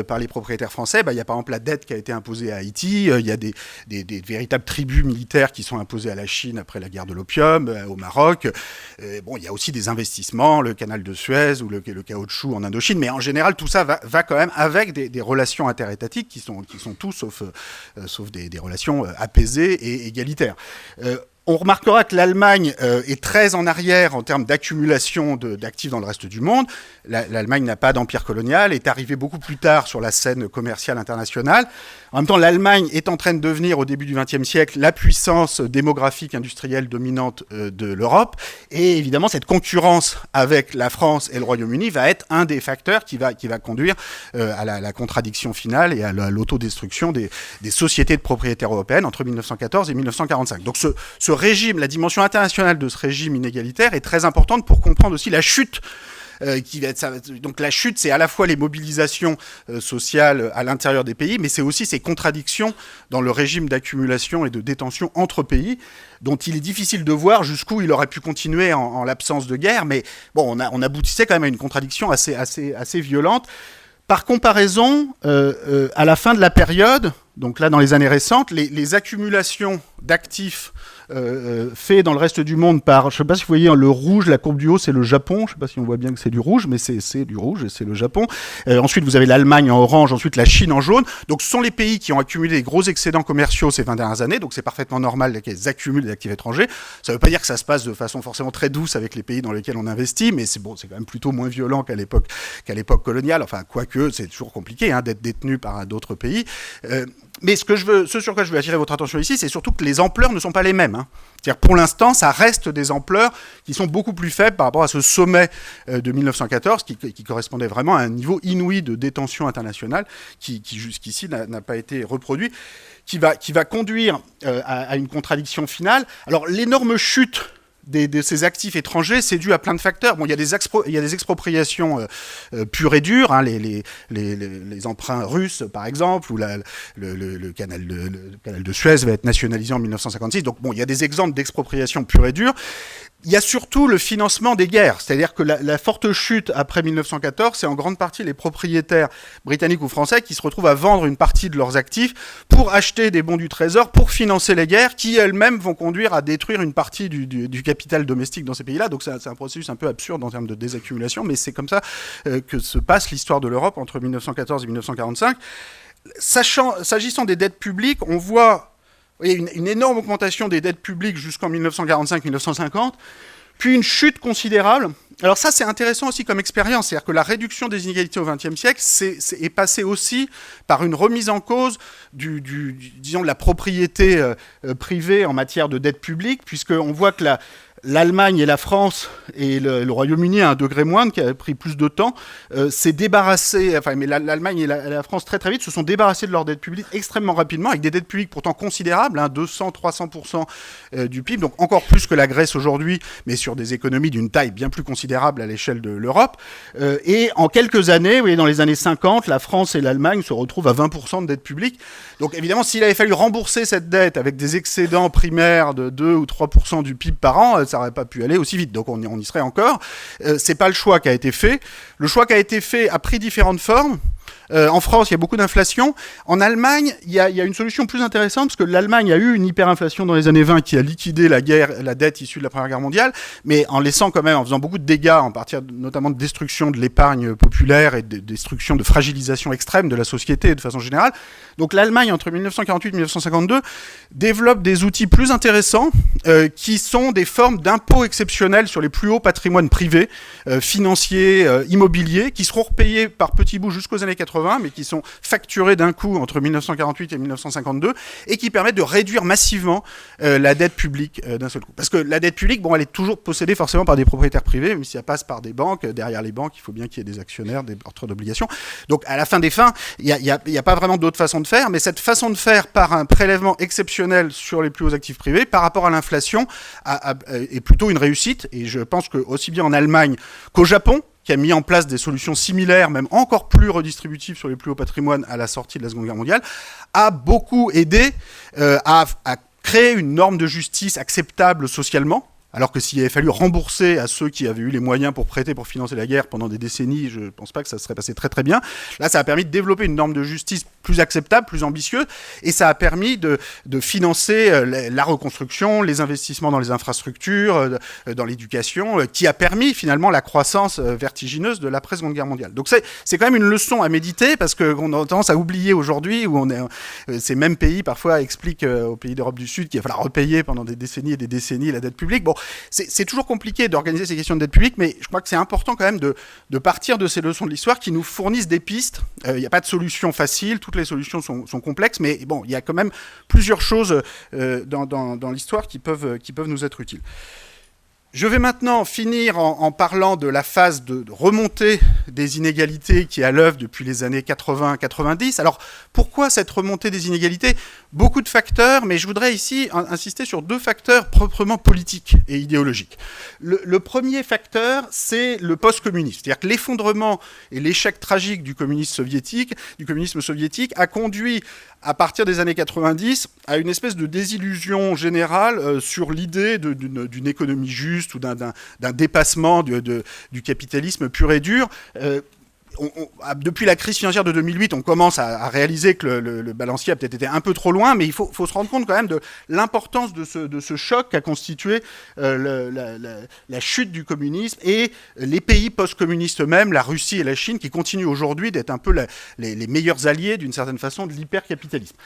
par les propriétaires français, il y a par exemple la dette qui a été imposée à Haïti, il y a des véritables tribus militaires qui sont imposés à la Chine après la guerre de l'opium, au Maroc. Il y a aussi des investissements, le canal de Suez ou le caoutchouc en Indochine, mais en général, tout ça va quand même avec des relations interétatiques qui sont tout sauf des relations apaisées et égalitaires. On remarquera que l'Allemagne est très en arrière en termes d'accumulation d'actifs dans le reste du monde. L'Allemagne n'a pas d'empire colonial, est arrivée beaucoup plus tard sur la scène commerciale internationale. En même temps, l'Allemagne est en train de devenir, au début du XXe siècle, la puissance démographique industrielle dominante de l'Europe. Et évidemment, cette concurrence avec la France et le Royaume-Uni va être un des facteurs qui va conduire à la contradiction finale et à l'autodestruction des sociétés de propriétaires européennes entre 1914 et 1945. Donc ce régime, la dimension internationale de ce régime inégalitaire est très importante pour comprendre aussi la chute. Donc la chute, c'est à la fois les mobilisations sociales à l'intérieur des pays, mais c'est aussi ces contradictions dans le régime d'accumulation et de détention entre pays, dont il est difficile de voir jusqu'où il aurait pu continuer en l'absence de guerre. Mais bon, on aboutissait quand même à une contradiction assez violente. Par comparaison, à la fin de la période, donc là dans les années récentes, les accumulations d'actifs fait dans le reste du monde par, je ne sais pas si vous voyez, le rouge, la courbe du haut, c'est le Japon. Je ne sais pas si on voit bien que c'est du rouge, mais c'est du rouge et c'est le Japon. Ensuite, vous avez l'Allemagne en orange, ensuite la Chine en jaune. Donc, ce sont les pays qui ont accumulé des gros excédents commerciaux ces 20 dernières années. Donc, c'est parfaitement normal qu'ils accumulent des actifs étrangers. Ça ne veut pas dire que ça se passe de façon forcément très douce avec les pays dans lesquels on investit, mais c'est quand même plutôt moins violent qu'à l'époque coloniale. Enfin, quoique, c'est toujours compliqué d'être détenu par d'autres pays. Mais ce sur quoi je veux attirer votre attention ici, c'est surtout que les ampleurs ne sont pas les mêmes. C'est-à-dire pour l'instant, ça reste des ampleurs qui sont beaucoup plus faibles par rapport à ce sommet de 1914 qui correspondait vraiment à un niveau inouï de détention internationale qui jusqu'ici n'a pas été reproduit, qui va conduire à une contradiction finale. Alors l'énorme chute de ces actifs étrangers, c'est dû à plein de facteurs. Bon, il y a des expropriations pures et dures, les emprunts russes, par exemple, ou le canal de Suez va être nationalisé en 1956. Donc, bon, il y a des exemples d'expropriation pure et dure. Il y a surtout le financement des guerres, c'est-à-dire que la forte chute après 1914, c'est en grande partie les propriétaires britanniques ou français qui se retrouvent à vendre une partie de leurs actifs pour acheter des bons du trésor, pour financer les guerres, qui elles-mêmes vont conduire à détruire une partie du capital domestique dans ces pays-là. Donc c'est un processus un peu absurde en termes de désaccumulation, mais c'est comme ça que se passe l'histoire de l'Europe entre 1914 et 1945. S'agissant des dettes publiques, on voit une énorme augmentation des dettes publiques jusqu'en 1945-1950, puis une chute considérable. Alors ça, c'est intéressant aussi comme expérience, c'est-à-dire que la réduction des inégalités au XXe siècle est passée aussi par une remise en cause disons, de la propriété privée en matière de dette publique, puisqu'on voit que l'Allemagne et la France et le Royaume-Uni à un degré moindre, qui a pris plus de temps, s'est débarrassé, mais l'Allemagne et la France très très vite se sont débarrassés de leurs dettes publiques extrêmement rapidement, avec des dettes publiques pourtant considérables, 200-300% du PIB, donc encore plus que la Grèce aujourd'hui, mais sur des économies d'une taille bien plus considérable à l'échelle de l'Europe. Et en quelques années, vous voyez, dans les années 50, la France et l'Allemagne se retrouvent à 20% de dette publique. Donc évidemment, s'il avait fallu rembourser cette dette avec des excédents primaires de 2 ou 3% du PIB par an, ça n'aurait pas pu aller aussi vite. Donc on y serait encore. C'est pas le choix qui a été fait. Le choix qui a été fait a pris différentes formes. En France, il y a beaucoup d'inflation. En Allemagne, il y a une solution plus intéressante, parce que l'Allemagne a eu une hyperinflation dans les années 20 qui a liquidé la dette issue de la Première Guerre mondiale, mais en faisant beaucoup de dégâts, en partir notamment de destruction de l'épargne populaire et de destruction, de fragilisation extrême de la société de façon générale. Donc l'Allemagne, entre 1948 et 1952, développe des outils plus intéressants qui sont des formes d'impôts exceptionnels sur les plus hauts patrimoines privés, financiers, immobiliers, qui seront repayés par petits bouts jusqu'aux années 80, mais qui sont facturés d'un coup entre 1948 et 1952, et qui permettent de réduire massivement la dette publique d'un seul coup. Parce que la dette publique, elle est toujours possédée forcément par des propriétaires privés, même si elle passe par des banques. Derrière les banques, il faut bien qu'il y ait des actionnaires, des porteurs d'obligations. Donc à la fin des fins, il n'y a pas vraiment d'autre façon de faire, mais cette façon de faire par un prélèvement exceptionnel sur les plus hauts actifs privés, par rapport à l'inflation, est plutôt une réussite. Et je pense que aussi bien en Allemagne qu'au Japon, qui a mis en place des solutions similaires, même encore plus redistributives sur les plus hauts patrimoines à la sortie de la Seconde Guerre mondiale, a beaucoup aidé à créer une norme de justice acceptable socialement. Alors que s'il avait fallu rembourser à ceux qui avaient eu les moyens pour prêter, pour financer la guerre pendant des décennies, je ne pense pas que ça serait passé très très bien. Là, ça a permis de développer une norme de justice plus acceptable, plus ambitieuse, et ça a permis de financer la reconstruction, les investissements dans les infrastructures, dans l'éducation, qui a permis finalement la croissance vertigineuse de l'après-Seconde Guerre mondiale. Donc c'est quand même une leçon à méditer, parce qu'on a tendance à oublier aujourd'hui, où ces mêmes pays parfois expliquent aux pays d'Europe du Sud qu'il va falloir repayer pendant des décennies et des décennies la dette publique. Bon, c'est toujours compliqué d'organiser ces questions de dette publique, mais je crois que c'est important quand même de partir de ces leçons de l'histoire qui nous fournissent des pistes. Il n'y a pas de solution facile, toutes les solutions sont complexes, mais bon, il y a quand même plusieurs choses dans l'histoire qui peuvent nous être utiles. Je vais maintenant finir en parlant de la phase de remontée des inégalités qui est à l'œuvre depuis les années 80-90. Alors, pourquoi cette remontée des inégalités ? Beaucoup de facteurs, mais je voudrais ici insister sur 2 facteurs proprement politiques et idéologiques. Le premier facteur, c'est le post-communisme. C'est-à-dire que l'effondrement et l'échec tragique du communisme soviétique a conduit, à partir des années 90, à une espèce de désillusion générale sur l'idée d'une économie juste ou d'un dépassement du capitalisme pur et dur. Depuis la crise financière de 2008, on commence à réaliser que le balancier a peut-être été un peu trop loin, mais il faut se rendre compte quand même de l'importance de ce choc qu'a constitué la chute du communisme et les pays post-communistes eux-mêmes, la Russie et la Chine, qui continuent aujourd'hui d'être un peu les meilleurs alliés, d'une certaine façon, de l'hypercapitalisme.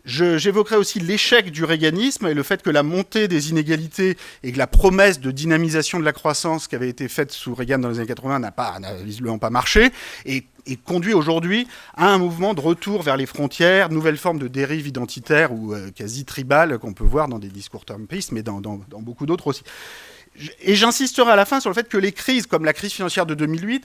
J'évoquerai aussi l'échec du reaganisme et le fait que la montée des inégalités et que la promesse de dynamisation de la croissance qui avait été faite sous Reagan dans les années 80 n'a visiblement pas marché et conduit aujourd'hui à un mouvement de retour vers les frontières, nouvelle forme de dérive identitaire ou quasi tribale qu'on peut voir dans des discours trumpistes, mais dans beaucoup d'autres aussi. Et j'insisterai à la fin sur le fait que les crises, comme la crise financière de 2008,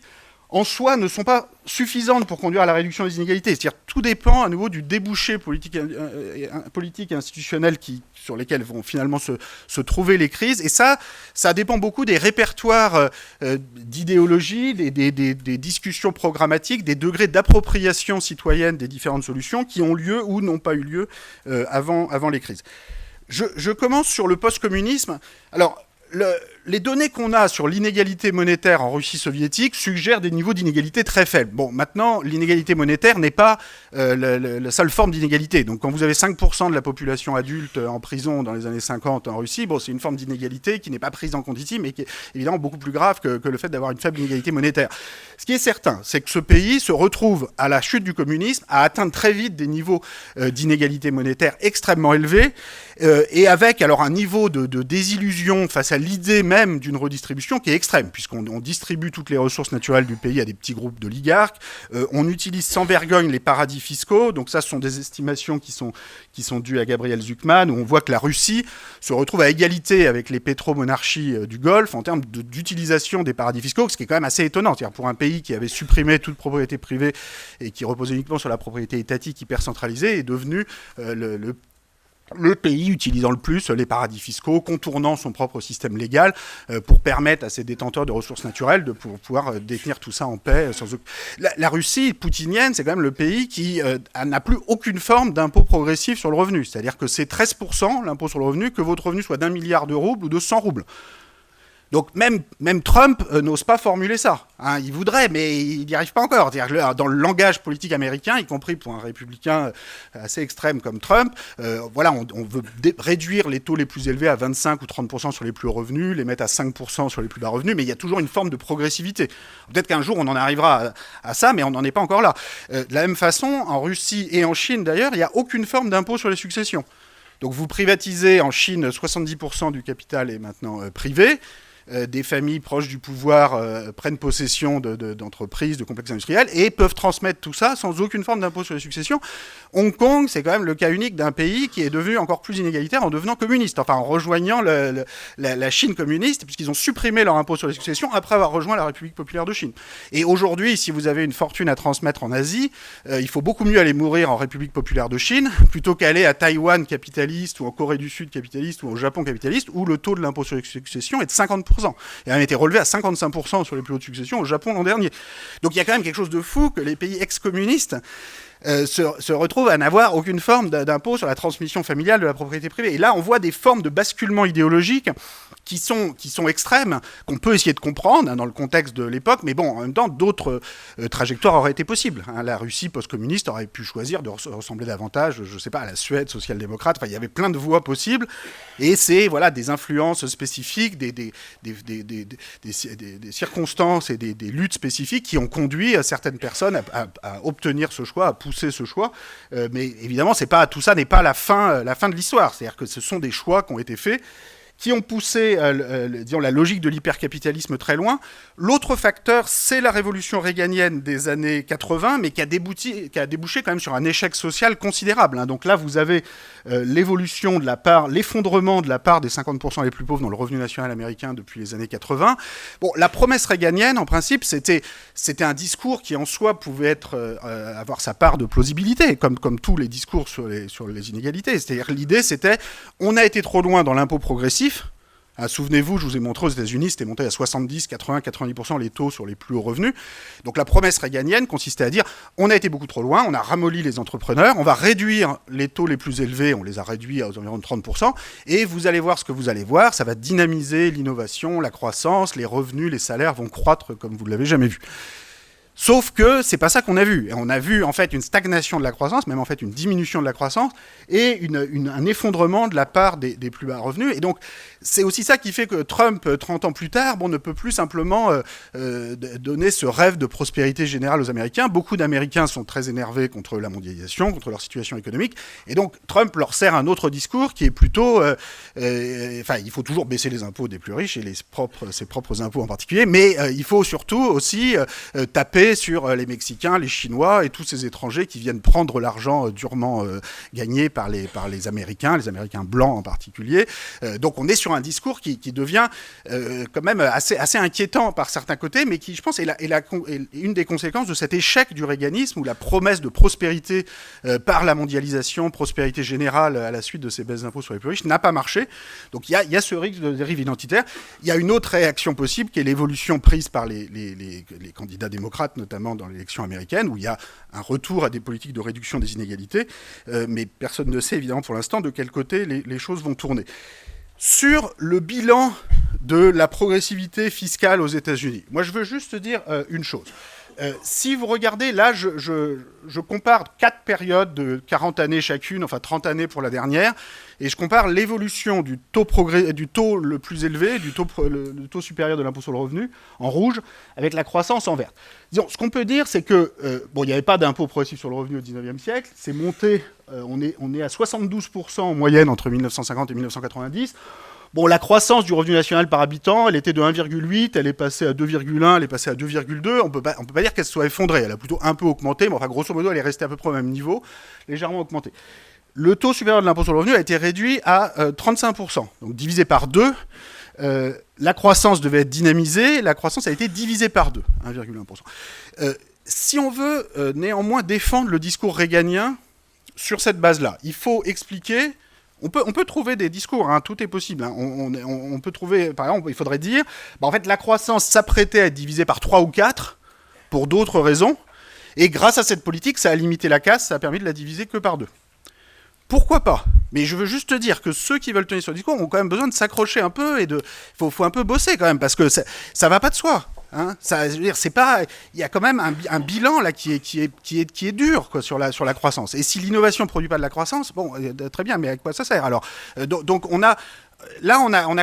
en soi, ne sont pas suffisantes pour conduire à la réduction des inégalités. C'est-à-dire tout dépend à nouveau du débouché politique et institutionnel sur lesquels vont finalement se trouver les crises. Et ça dépend beaucoup des répertoires d'idéologie, des discussions programmatiques, des degrés d'appropriation citoyenne des différentes solutions qui ont lieu ou n'ont pas eu lieu avant les crises. Je commence sur le post-communisme. Alors, les données qu'on a sur l'inégalité monétaire en Russie soviétique suggèrent des niveaux d'inégalité très faibles. Bon, maintenant, l'inégalité monétaire n'est pas la seule forme d'inégalité. Donc, quand vous avez 5% de la population adulte en prison dans les années 50 en Russie, bon, c'est une forme d'inégalité qui n'est pas prise en compte ici, mais qui est évidemment beaucoup plus grave que le fait d'avoir une faible inégalité monétaire. Ce qui est certain, c'est que ce pays se retrouve, à la chute du communisme, à atteindre très vite des niveaux d'inégalité monétaire extrêmement élevés, et avec alors un niveau de désillusion face à l'idée même d'une redistribution qui est extrême, puisqu'on distribue toutes les ressources naturelles du pays à des petits groupes d'oligarques, on utilise sans vergogne les paradis fiscaux, donc ça ce sont des estimations qui sont dues à Gabriel Zucman, où on voit que la Russie se retrouve à égalité avec les pétromonarchies du Golfe en termes d'utilisation des paradis fiscaux, ce qui est quand même assez étonnant. C'est-à-dire pour un pays qui avait supprimé toute propriété privée et qui reposait uniquement sur la propriété étatique hyper centralisée est devenu le pays utilisant le plus les paradis fiscaux, contournant son propre système légal pour permettre à ses détenteurs de ressources naturelles de pouvoir détenir tout ça en paix. La Russie poutinienne, c'est quand même le pays qui n'a plus aucune forme d'impôt progressif sur le revenu. C'est-à-dire que c'est 13% l'impôt sur le revenu, que votre revenu soit d'1 milliard de roubles ou de 100 roubles. Donc même Trump n'ose pas formuler ça. Hein. Il voudrait, mais il n'y arrive pas encore. C'est-à-dire, dans le langage politique américain, y compris pour un républicain assez extrême comme Trump, on veut réduire les taux les plus élevés à 25 ou 30% sur les plus hauts revenus, les mettre à 5% sur les plus bas revenus, mais il y a toujours une forme de progressivité. Peut-être qu'un jour on en arrivera à ça, mais on n'en est pas encore là. De la même façon, en Russie et en Chine d'ailleurs, il n'y a aucune forme d'impôt sur les successions. Donc vous privatisez en Chine 70% du capital est maintenant privé. Des familles proches du pouvoir prennent possession d'entreprises, de complexes industriels et peuvent transmettre tout ça sans aucune forme d'impôt sur les successions. Hong Kong, c'est quand même le cas unique d'un pays qui est devenu encore plus inégalitaire en devenant communiste, enfin en rejoignant la Chine communiste, puisqu'ils ont supprimé leur impôt sur les successions après avoir rejoint la République populaire de Chine. Et aujourd'hui, si vous avez une fortune à transmettre en Asie, il faut beaucoup mieux aller mourir en République populaire de Chine plutôt qu'aller à Taïwan capitaliste ou en Corée du Sud capitaliste ou au Japon capitaliste où le taux de l'impôt sur les successions est de 50%. 50%. Et elle a été relevée à 55% sur les plus hautes successions au Japon l'an dernier. Donc il y a quand même quelque chose de fou que les pays ex-communistes se retrouvent à n'avoir aucune forme d'impôt sur la transmission familiale de la propriété privée. Et là, on voit des formes de basculement idéologique qui sont extrêmes, qu'on peut essayer de comprendre dans le contexte de l'époque, mais bon, en même temps, d'autres trajectoires auraient été possibles. La Russie post-communiste aurait pu choisir de ressembler davantage, je ne sais pas, à la Suède social-démocrate. Enfin, il y avait plein de voies possibles, et c'est des influences spécifiques, des circonstances et des luttes spécifiques qui ont conduit certaines personnes à obtenir ce choix, à pousser ce choix. Mais évidemment, tout ça n'est pas la fin de l'histoire. C'est-à-dire que ce sont des choix qui ont été faits, qui ont poussé disons, la logique de l'hypercapitalisme très loin. L'autre facteur, c'est la révolution réganienne des années 80, mais qui a débouché quand même sur un échec social considérable. Donc là, vous avez l'évolution de la part, l'effondrement de la part des 50% les plus pauvres dans le revenu national américain depuis les années 80. Bon, la promesse réganienne, en principe, c'était un discours qui en soi pouvait avoir sa part de plausibilité, comme tous les discours sur les inégalités. C'est-à-dire que l'idée, c'était, on a été trop loin dans l'impôt progressif. Souvenez-vous, je vous ai montré aux États-Unis, c'était monté à 70, 80, 90% les taux sur les plus hauts revenus. Donc la promesse réganienne consistait à dire on a été beaucoup trop loin, on a ramolli les entrepreneurs, on va réduire les taux les plus élevés, on les a réduits à environ de 30%, et vous allez voir ce que vous allez voir, ça va dynamiser l'innovation, la croissance, les revenus, les salaires vont croître comme vous ne l'avez jamais vu. Sauf que c'est pas ça qu'on a vu. On a vu en fait une stagnation de la croissance, même en fait une diminution de la croissance, et un effondrement de la part des plus bas revenus. Et donc c'est aussi ça qui fait que Trump, 30 ans plus tard, ne peut plus simplement donner ce rêve de prospérité générale aux Américains. Beaucoup d'Américains sont très énervés contre la mondialisation, contre leur situation économique, et donc Trump leur sert un autre discours qui est plutôt, il faut toujours baisser les impôts des plus riches et ses propres impôts en particulier, mais il faut surtout aussi taper sur les Mexicains, les Chinois et tous ces étrangers qui viennent prendre l'argent durement gagné par les Américains blancs en particulier. Donc on est sur un discours qui devient quand même assez inquiétant par certains côtés, mais qui, je pense, est une des conséquences de cet échec du réganisme, où la promesse de prospérité par la mondialisation, prospérité générale à la suite de ces baisses d'impôts sur les plus riches, n'a pas marché. Donc il y a ce risque de dérive identitaire. Il y a une autre réaction possible, qui est l'évolution prise par les candidats démocrates, notamment dans l'élection américaine, où il y a un retour à des politiques de réduction des inégalités, mais personne ne sait évidemment pour l'instant de quel côté les choses vont tourner. Sur le bilan de la progressivité fiscale aux États-Unis, moi je veux juste dire une chose. Si vous regardez, là, je compare 4 périodes de 40 années chacune, enfin 30 années pour la dernière, et je compare l'évolution du taux le plus élevé, le taux supérieur de l'impôt sur le revenu, en rouge, avec la croissance en vert. Disons, ce qu'on peut dire, c'est que, il n'y avait pas d'impôt progressif sur le revenu au 19e siècle, c'est monté, on est à 72% en moyenne entre 1950 et 1990. Bon, la croissance du revenu national par habitant, elle était de 1,8, elle est passée à 2,1, elle est passée à 2,2. On peut pas dire qu'elle se soit effondrée. Elle a plutôt un peu augmenté, mais enfin, grosso modo, elle est restée à peu près au même niveau, légèrement augmentée. Le taux supérieur de l'impôt sur le revenu a été réduit à 35%, donc divisé par 2. La croissance devait être dynamisée, la croissance a été divisée par 2, 1,1%. Si on veut néanmoins défendre le discours réganien sur cette base-là, il faut expliquer... On peut trouver des discours, tout est possible. On peut trouver, par exemple, il faudrait dire, en fait, la croissance s'apprêtait à être divisée par 3 ou 4 pour d'autres raisons, et grâce à cette politique, ça a limité la casse, ça a permis de la diviser que par 2. Pourquoi pas ? Mais je veux juste te dire que ceux qui veulent tenir sur le discours ont quand même besoin de s'accrocher un peu et faut un peu bosser quand même, parce que ça va pas de soi. Ça, je veux dire, c'est pas. Il y a quand même un bilan là qui est dur quoi, sur la croissance. Et si l'innovation produit pas de la croissance, bon, très bien, mais à quoi ça sert alors ? Donc on a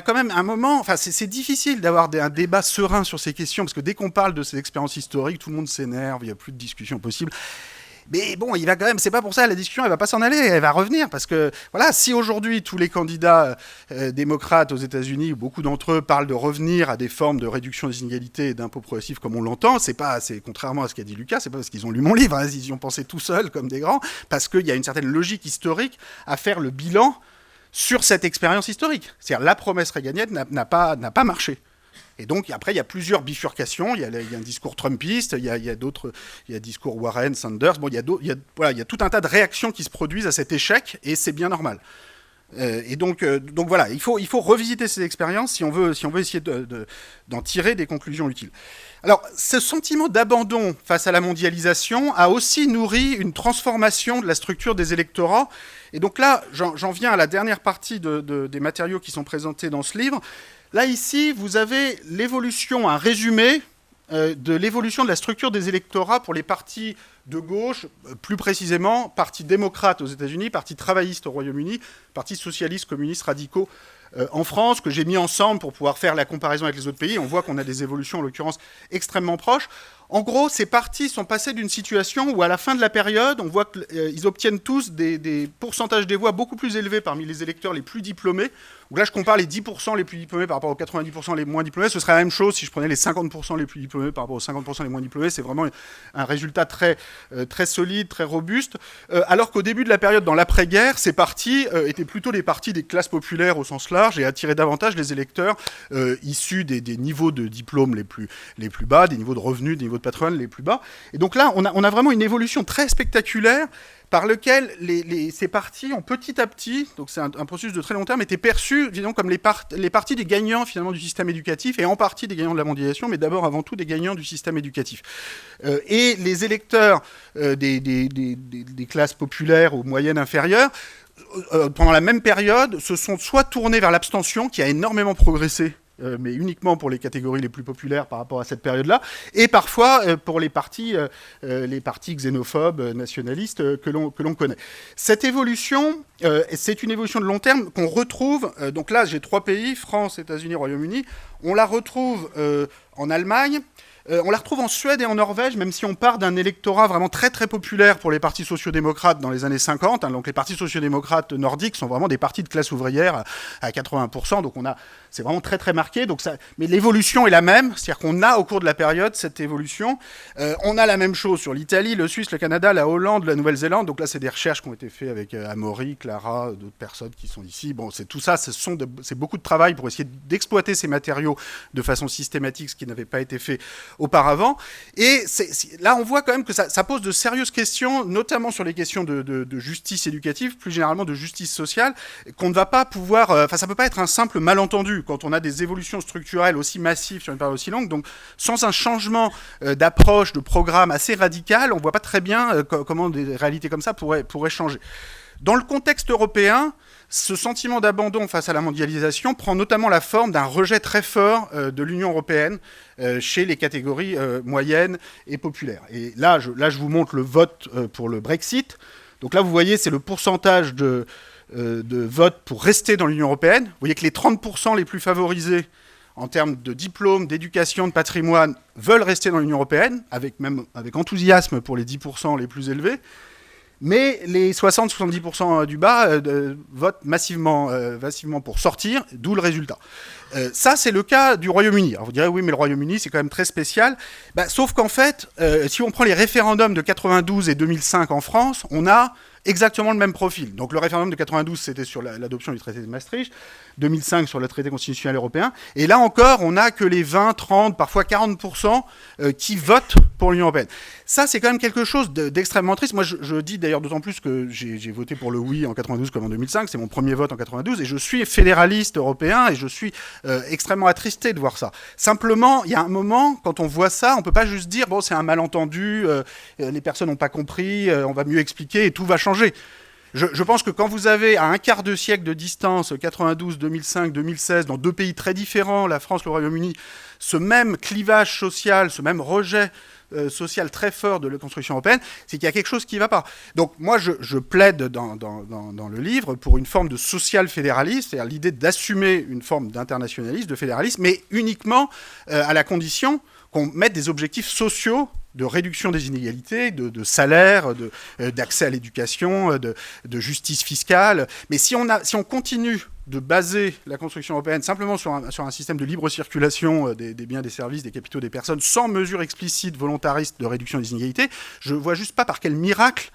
quand même un moment. Enfin, c'est difficile d'avoir un débat serein sur ces questions parce que dès qu'on parle de ces expériences historiques, tout le monde s'énerve, il y a plus de discussion possible. Mais bon, il va quand même, c'est pas pour ça, la discussion, elle va pas s'en aller, elle va revenir, parce que, voilà, si aujourd'hui, tous les candidats démocrates aux États-Unis, beaucoup d'entre eux parlent de revenir à des formes de réduction des inégalités et d'impôts progressifs comme on l'entend, c'est contrairement à ce qu'a dit Lucas, c'est pas parce qu'ils ont lu mon livre, ils y ont pensé tout seuls, comme des grands, parce qu'il y a une certaine logique historique à faire le bilan sur cette expérience historique. C'est-à-dire, la promesse réganienne n'a pas marché. Et donc, après, il y a plusieurs bifurcations. Il y a un discours trumpiste, il y a d'autres, il y a discours Warren, Sanders. Bon, il y a tout un tas de réactions qui se produisent à cet échec, et c'est bien normal. Et donc voilà, il faut revisiter ces expériences si on veut essayer d'en tirer des conclusions utiles. Alors, ce sentiment d'abandon face à la mondialisation a aussi nourri une transformation de la structure des électorats. Et donc là, j'en viens à la dernière partie des matériaux qui sont présentés dans ce livre. Là, ici, vous avez l'évolution, un résumé de l'évolution de la structure des électorats pour les partis de gauche, plus précisément, parti démocrate aux États-Unis, parti travailliste au Royaume-Uni, parti socialiste, communiste, radicaux en France, que j'ai mis ensemble pour pouvoir faire la comparaison avec les autres pays. On voit qu'on a des évolutions, en l'occurrence, extrêmement proches. En gros, ces partis sont passés d'une situation où, à la fin de la période, on voit qu'ils obtiennent tous des pourcentages des voix beaucoup plus élevés parmi les électeurs les plus diplômés. Donc là, je compare les 10% les plus diplômés par rapport aux 90% les moins diplômés. Ce serait la même chose si je prenais les 50% les plus diplômés par rapport aux 50% les moins diplômés. C'est vraiment un résultat très solide, très robuste. Alors qu'au début de la période, dans l'après-guerre, ces partis étaient plutôt des partis des classes populaires au sens large et attiraient davantage les électeurs issus des niveaux de diplôme les plus bas, des niveaux de revenus, des niveaux de patrimoine les plus bas. Et donc là, on a vraiment une évolution très spectaculaire par lequel ces partis ont petit à petit, donc c'est un processus de très long terme, été perçus, disons, comme les partis des gagnants finalement du système éducatif, et en partie des gagnants de la mondialisation, mais d'abord avant tout des gagnants du système éducatif. Et les électeurs des classes populaires ou moyennes inférieures, pendant la même période, se sont soit tournés vers l'abstention, qui a énormément progressé, mais uniquement pour les catégories les plus populaires par rapport à cette période-là, et parfois pour les partis xénophobes, nationalistes que l'on connaît. Cette évolution, c'est une évolution de long terme qu'on retrouve, donc là j'ai 3 pays, France, États-Unis, Royaume-Uni, on la retrouve en Allemagne, on la retrouve en Suède et en Norvège, même si on part d'un électorat vraiment très très populaire pour les partis sociodémocrates dans les années 50. Donc les partis sociodémocrates nordiques sont vraiment des partis de classe ouvrière à 80%. Donc c'est vraiment très très marqué. Mais l'évolution est la même, c'est-à-dire qu'on a au cours de la période cette évolution. On a la même chose sur l'Italie, le Suisse, le Canada, la Hollande, la Nouvelle-Zélande. Donc là, c'est des recherches qui ont été faites avec Amaury, Clara, d'autres personnes qui sont ici. Bon, c'est tout ça, c'est beaucoup de travail pour essayer d'exploiter ces matériaux de façon systématique, ce qui n'avait pas été fait auparavant. Et là, on voit quand même que ça pose de sérieuses questions, notamment sur les questions de justice éducative, plus généralement de justice sociale, qu'on ne va pas pouvoir... Enfin, ça ne peut pas être un simple malentendu quand on a des évolutions structurelles aussi massives sur une période aussi longue. Donc, sans un changement d'approche, de programme assez radical, on ne voit pas très bien comment des réalités comme ça pourraient changer. Dans le contexte européen, ce sentiment d'abandon face à la mondialisation prend notamment la forme d'un rejet très fort de l'Union européenne chez les catégories moyennes et populaires. Et là, je vous montre le vote pour le Brexit. Donc là, vous voyez, c'est le pourcentage de vote pour rester dans l'Union européenne. Vous voyez que les 30% les plus favorisés en termes de diplôme, d'éducation, de patrimoine, veulent rester dans l'Union européenne, avec enthousiasme pour les 10% les plus élevés. Mais les 60-70% du bas votent massivement pour sortir, d'où le résultat. Ça, c'est le cas du Royaume-Uni. Alors vous direz, oui, mais le Royaume-Uni, c'est quand même très spécial. Sauf qu'en fait, si on prend les référendums de 92 et 2005 en France, on a exactement le même profil. Donc le référendum de 92, c'était sur l'adoption du traité de Maastricht, 2005 sur le traité constitutionnel européen. Et là encore, on n'a que les 20, 30, parfois 40% qui votent pour l'Union européenne. Ça, c'est quand même quelque chose d'extrêmement triste. Moi, je dis d'ailleurs d'autant plus que j'ai voté pour le oui en 92 comme en 2005. C'est mon premier vote en 92. Et je suis fédéraliste européen et je suis extrêmement attristé de voir ça. Simplement, il y a un moment, quand on voit ça, on ne peut pas juste dire, bon, c'est un malentendu, les personnes n'ont pas compris, on va mieux expliquer et tout va changer. Je pense que quand vous avez à un quart de siècle de distance, 92, 2005, 2016, dans 2 pays très différents, la France, le Royaume-Uni, ce même clivage social, ce même rejet social très fort de la construction européenne, c'est qu'il y a quelque chose qui ne va pas. Donc moi, je plaide dans le livre pour une forme de social-fédéralisme, c'est-à-dire l'idée d'assumer une forme d'internationalisme, de fédéralisme, mais uniquement à la condition qu'on mette des objectifs sociaux de réduction des inégalités, de salaire, d'accès à l'éducation, de justice fiscale. Mais si on continue de baser la construction européenne simplement sur un système de libre circulation des biens, des services, des capitaux, des personnes, sans mesure explicite, volontariste de réduction des inégalités, je ne vois juste pas par quel miracle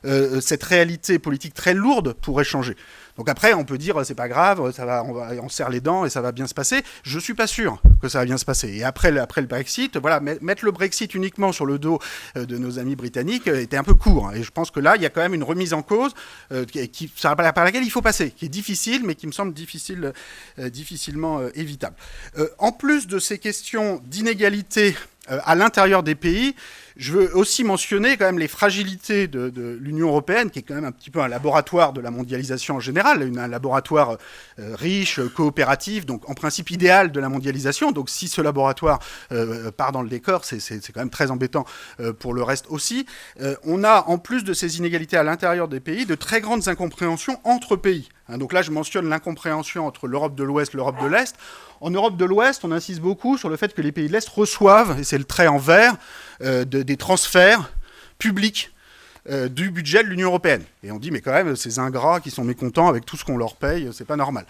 cette réalité politique très lourde pourrait changer. Donc après, on peut dire c'est pas grave, on serre les dents et ça va bien se passer. Je suis pas sûr que ça va bien se passer. Et après le Brexit, voilà, mettre le Brexit uniquement sur le dos de nos amis britanniques était un peu court. Hein. Et je pense que là, il y a quand même une remise en cause par laquelle il faut passer, qui est difficile, mais qui me semble difficilement évitable. En plus de ces questions d'inégalité à l'intérieur des pays, je veux aussi mentionner quand même les fragilités de l'Union européenne, qui est quand même un petit peu un laboratoire de la mondialisation en général, un laboratoire riche, coopératif, donc en principe idéal de la mondialisation. Donc si ce laboratoire part dans le décor, c'est quand même très embêtant pour le reste aussi. On a, en plus de ces inégalités à l'intérieur des pays, de très grandes incompréhensions entre pays. Donc là, je mentionne l'incompréhension entre l'Europe de l'Ouest et l'Europe de l'Est. En Europe de l'Ouest, on insiste beaucoup sur le fait que les pays de l'Est reçoivent, et c'est le trait en vert, des transferts publics du budget de l'Union européenne. Et on dit, mais quand même, ces ingrats qui sont mécontents avec tout ce qu'on leur paye, c'est pas normal.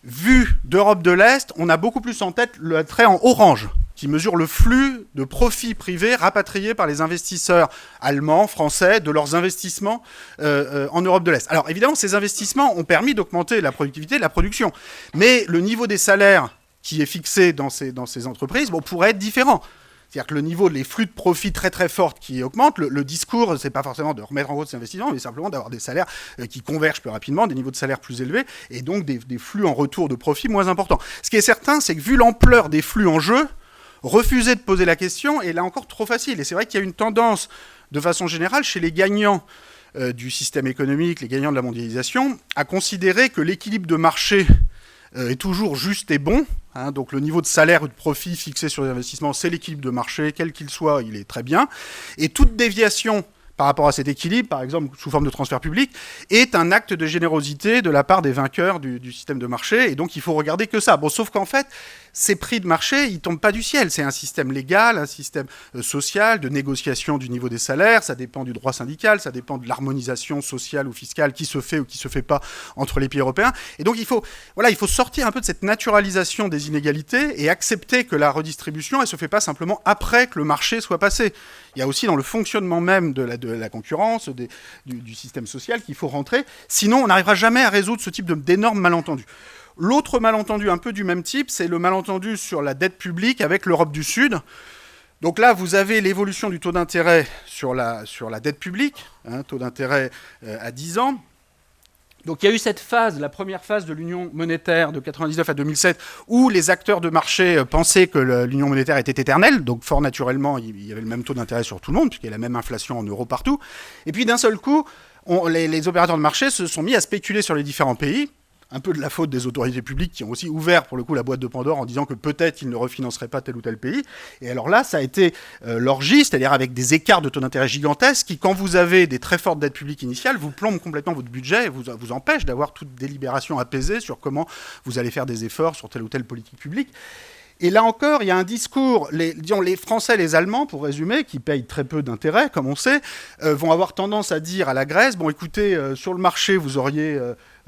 Vu d'Europe de l'Est, on a beaucoup plus en tête le trait en orange, qui mesure le flux de profits privés rapatriés par les investisseurs allemands, français, de leurs investissements en Europe de l'Est. Alors évidemment, ces investissements ont permis d'augmenter la productivité de la production. Mais le niveau des salaires qui est fixé dans ces entreprises pourrait être différent. C'est-à-dire que le niveau, les flux de profit très très forts qui augmentent, le discours, c'est pas forcément de remettre en cause ces investissements, mais simplement d'avoir des salaires qui convergent plus rapidement, des niveaux de salaire plus élevés, et donc des flux en retour de profit moins importants. Ce qui est certain, c'est que vu l'ampleur des flux en jeu, refuser de poser la question est là encore trop facile. Et c'est vrai qu'il y a une tendance, de façon générale, chez les gagnants du système économique, les gagnants de la mondialisation, à considérer que l'équilibre de marché est toujours juste et bon. Donc le niveau de salaire ou de profit fixé sur les investissements, c'est l'équilibre de marché, quel qu'il soit, il est très bien. Et toute déviation par rapport à cet équilibre, par exemple sous forme de transfert public, est un acte de générosité de la part des vainqueurs du système de marché. Et donc il faut regarder que ça. Bon, sauf qu'en fait, ces prix de marché, ils tombent pas du ciel. C'est un système légal, un système social, de négociation du niveau des salaires. Ça dépend du droit syndical, ça dépend de l'harmonisation sociale ou fiscale qui se fait ou qui se fait pas entre les pays européens. Et donc il faut sortir un peu de cette naturalisation des inégalités et accepter que la redistribution, elle se fait pas simplement après que le marché soit passé. Il y a aussi dans le fonctionnement même de la concurrence, du système social qu'il faut rentrer. Sinon, on n'arrivera jamais à résoudre ce type d'énormes malentendus. L'autre malentendu un peu du même type, c'est le malentendu sur la dette publique avec l'Europe du Sud. Donc là, vous avez l'évolution du taux d'intérêt sur la dette publique, taux d'intérêt à 10 ans. Donc il y a eu cette phase, la première phase de l'union monétaire de 1999 à 2007, où les acteurs de marché pensaient que l'union monétaire était éternelle, donc fort naturellement, il y avait le même taux d'intérêt sur tout le monde, puisqu'il y a la même inflation en euros partout. Et puis d'un seul coup, les opérateurs de marché se sont mis à spéculer sur les différents pays, un peu de la faute des autorités publiques qui ont aussi ouvert pour le coup la boîte de Pandore en disant que peut-être ils ne refinanceraient pas tel ou tel pays. Et alors là, ça a été l'orgie, c'est-à-dire avec des écarts de taux d'intérêt gigantesques qui, quand vous avez des très fortes dettes publiques initiales, vous plombent complètement votre budget et vous empêche d'avoir toute délibération apaisée sur comment vous allez faire des efforts sur telle ou telle politique publique. Et là encore, il y a un discours, les Français et les Allemands, pour résumer, qui payent très peu d'intérêt, comme on sait, vont avoir tendance à dire à la Grèce, bon écoutez, sur le marché, vous auriez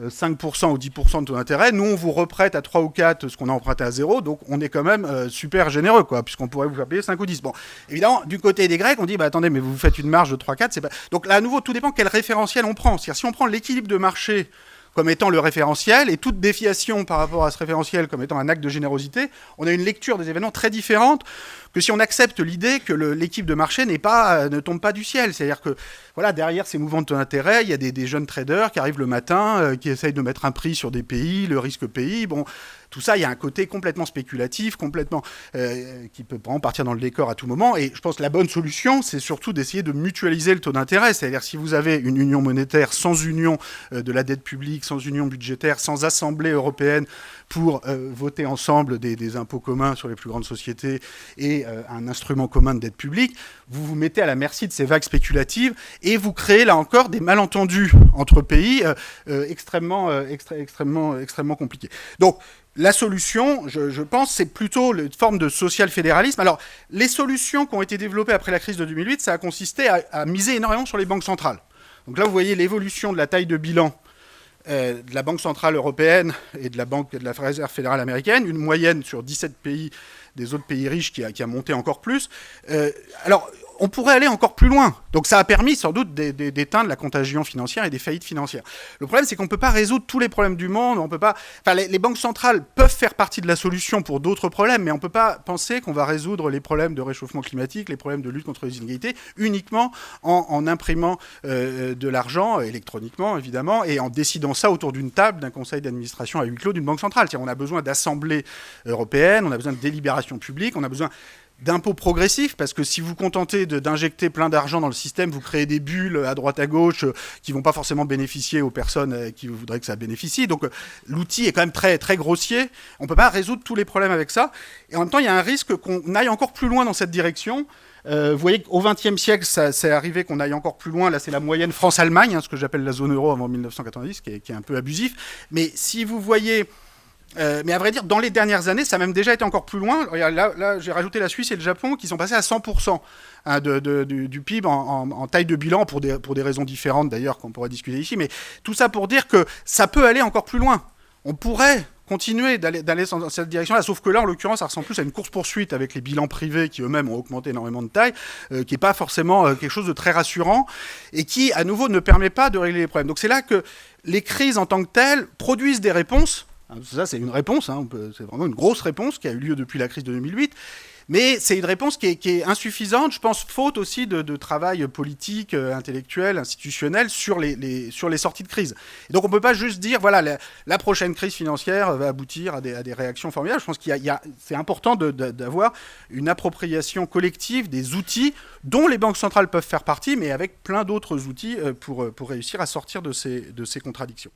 5% ou 10% de taux d'intérêt, nous on vous reprête à 3 ou 4 ce qu'on a emprunté à 0, donc on est quand même super généreux, puisqu'on pourrait vous faire payer 5 ou 10. Bon, évidemment, du côté des Grecs, on dit, attendez, mais vous faites une marge de 3-4, c'est pas... Donc là, à nouveau, tout dépend quel référentiel on prend. C'est-à-dire, si on prend l'équilibre de marché comme étant le référentiel, et toute déviation par rapport à ce référentiel comme étant un acte de générosité, on a une lecture des événements très différente que si on accepte l'idée que l'équipe de marché ne tombe pas du ciel. C'est-à-dire que voilà, derrière ces mouvements de taux d'intérêt, il y a des jeunes traders qui arrivent le matin, qui essayent de mettre un prix sur des pays, le risque pays. Bon, tout ça, il y a un côté complètement spéculatif, complètement qui peut vraiment partir dans le décor à tout moment. Et je pense que la bonne solution, c'est surtout d'essayer de mutualiser le taux d'intérêt. C'est-à-dire si vous avez une union monétaire sans union de la dette publique, sans union budgétaire, sans assemblée européenne pour voter ensemble des impôts communs sur les plus grandes sociétés et un instrument commun de dette publique, vous vous mettez à la merci de ces vagues spéculatives et vous créez là encore des malentendus entre pays extrêmement compliqués. Donc la solution, je pense, c'est plutôt une forme de social-fédéralisme. Alors, les solutions qui ont été développées après la crise de 2008, ça a consisté à miser énormément sur les banques centrales. Donc là, vous voyez l'évolution de la taille de bilan de la Banque centrale européenne et de la Réserve fédérale américaine, une moyenne sur 17 pays des autres pays riches qui a monté encore plus. Alors, on pourrait aller encore plus loin. Donc ça a permis sans doute d'éteindre la contagion financière et des faillites financières. Le problème, c'est qu'on ne peut pas résoudre tous les problèmes du monde. On peut pas... enfin, les banques centrales peuvent faire partie de la solution pour d'autres problèmes, mais on ne peut pas penser qu'on va résoudre les problèmes de réchauffement climatique, les problèmes de lutte contre les inégalités, uniquement en imprimant de l'argent, électroniquement évidemment, et en décidant ça autour d'une table d'un conseil d'administration à huis clos d'une banque centrale. C'est-à-dire, on a besoin d'assemblées européennes, on a besoin de délibération publique, on a besoin d'impôts progressifs, parce que si vous contentez d'injecter plein d'argent dans le système, vous créez des bulles à droite à gauche qui vont pas forcément bénéficier aux personnes qui voudraient que ça bénéficie. Donc l'outil est quand même très, très grossier. On peut pas résoudre tous les problèmes avec ça. Et en même temps, il y a un risque qu'on aille encore plus loin dans cette direction. Vous voyez qu'au XXe siècle, c'est arrivé qu'on aille encore plus loin. Là, c'est la moyenne France-Allemagne, ce que j'appelle la zone euro avant 1990, qui est un peu abusif. Mais si vous voyez... mais à vrai dire, dans les dernières années, ça a même déjà été encore plus loin. Regarde, là, j'ai rajouté la Suisse et le Japon qui sont passés à 100% du PIB en taille de bilan, pour des raisons différentes d'ailleurs qu'on pourrait discuter ici. Mais tout ça pour dire que ça peut aller encore plus loin. On pourrait continuer d'aller dans cette direction-là, sauf que là, en l'occurrence, ça ressemble plus à une course-poursuite avec les bilans privés qui eux-mêmes ont augmenté énormément de taille, qui n'est pas forcément quelque chose de très rassurant, et qui, à nouveau, ne permet pas de régler les problèmes. Donc c'est là que les crises en tant que telles produisent des réponses. Ça, c'est une réponse, c'est vraiment une grosse réponse qui a eu lieu depuis la crise de 2008. Mais c'est une réponse qui est insuffisante, je pense, faute aussi de travail politique, intellectuel, institutionnel sur les sorties de crise. Et donc on ne peut pas juste dire, voilà, la prochaine crise financière va aboutir à des réactions formidables. Je pense c'est important d'avoir une appropriation collective des outils dont les banques centrales peuvent faire partie, mais avec plein d'autres outils pour réussir à sortir de ces contradictions.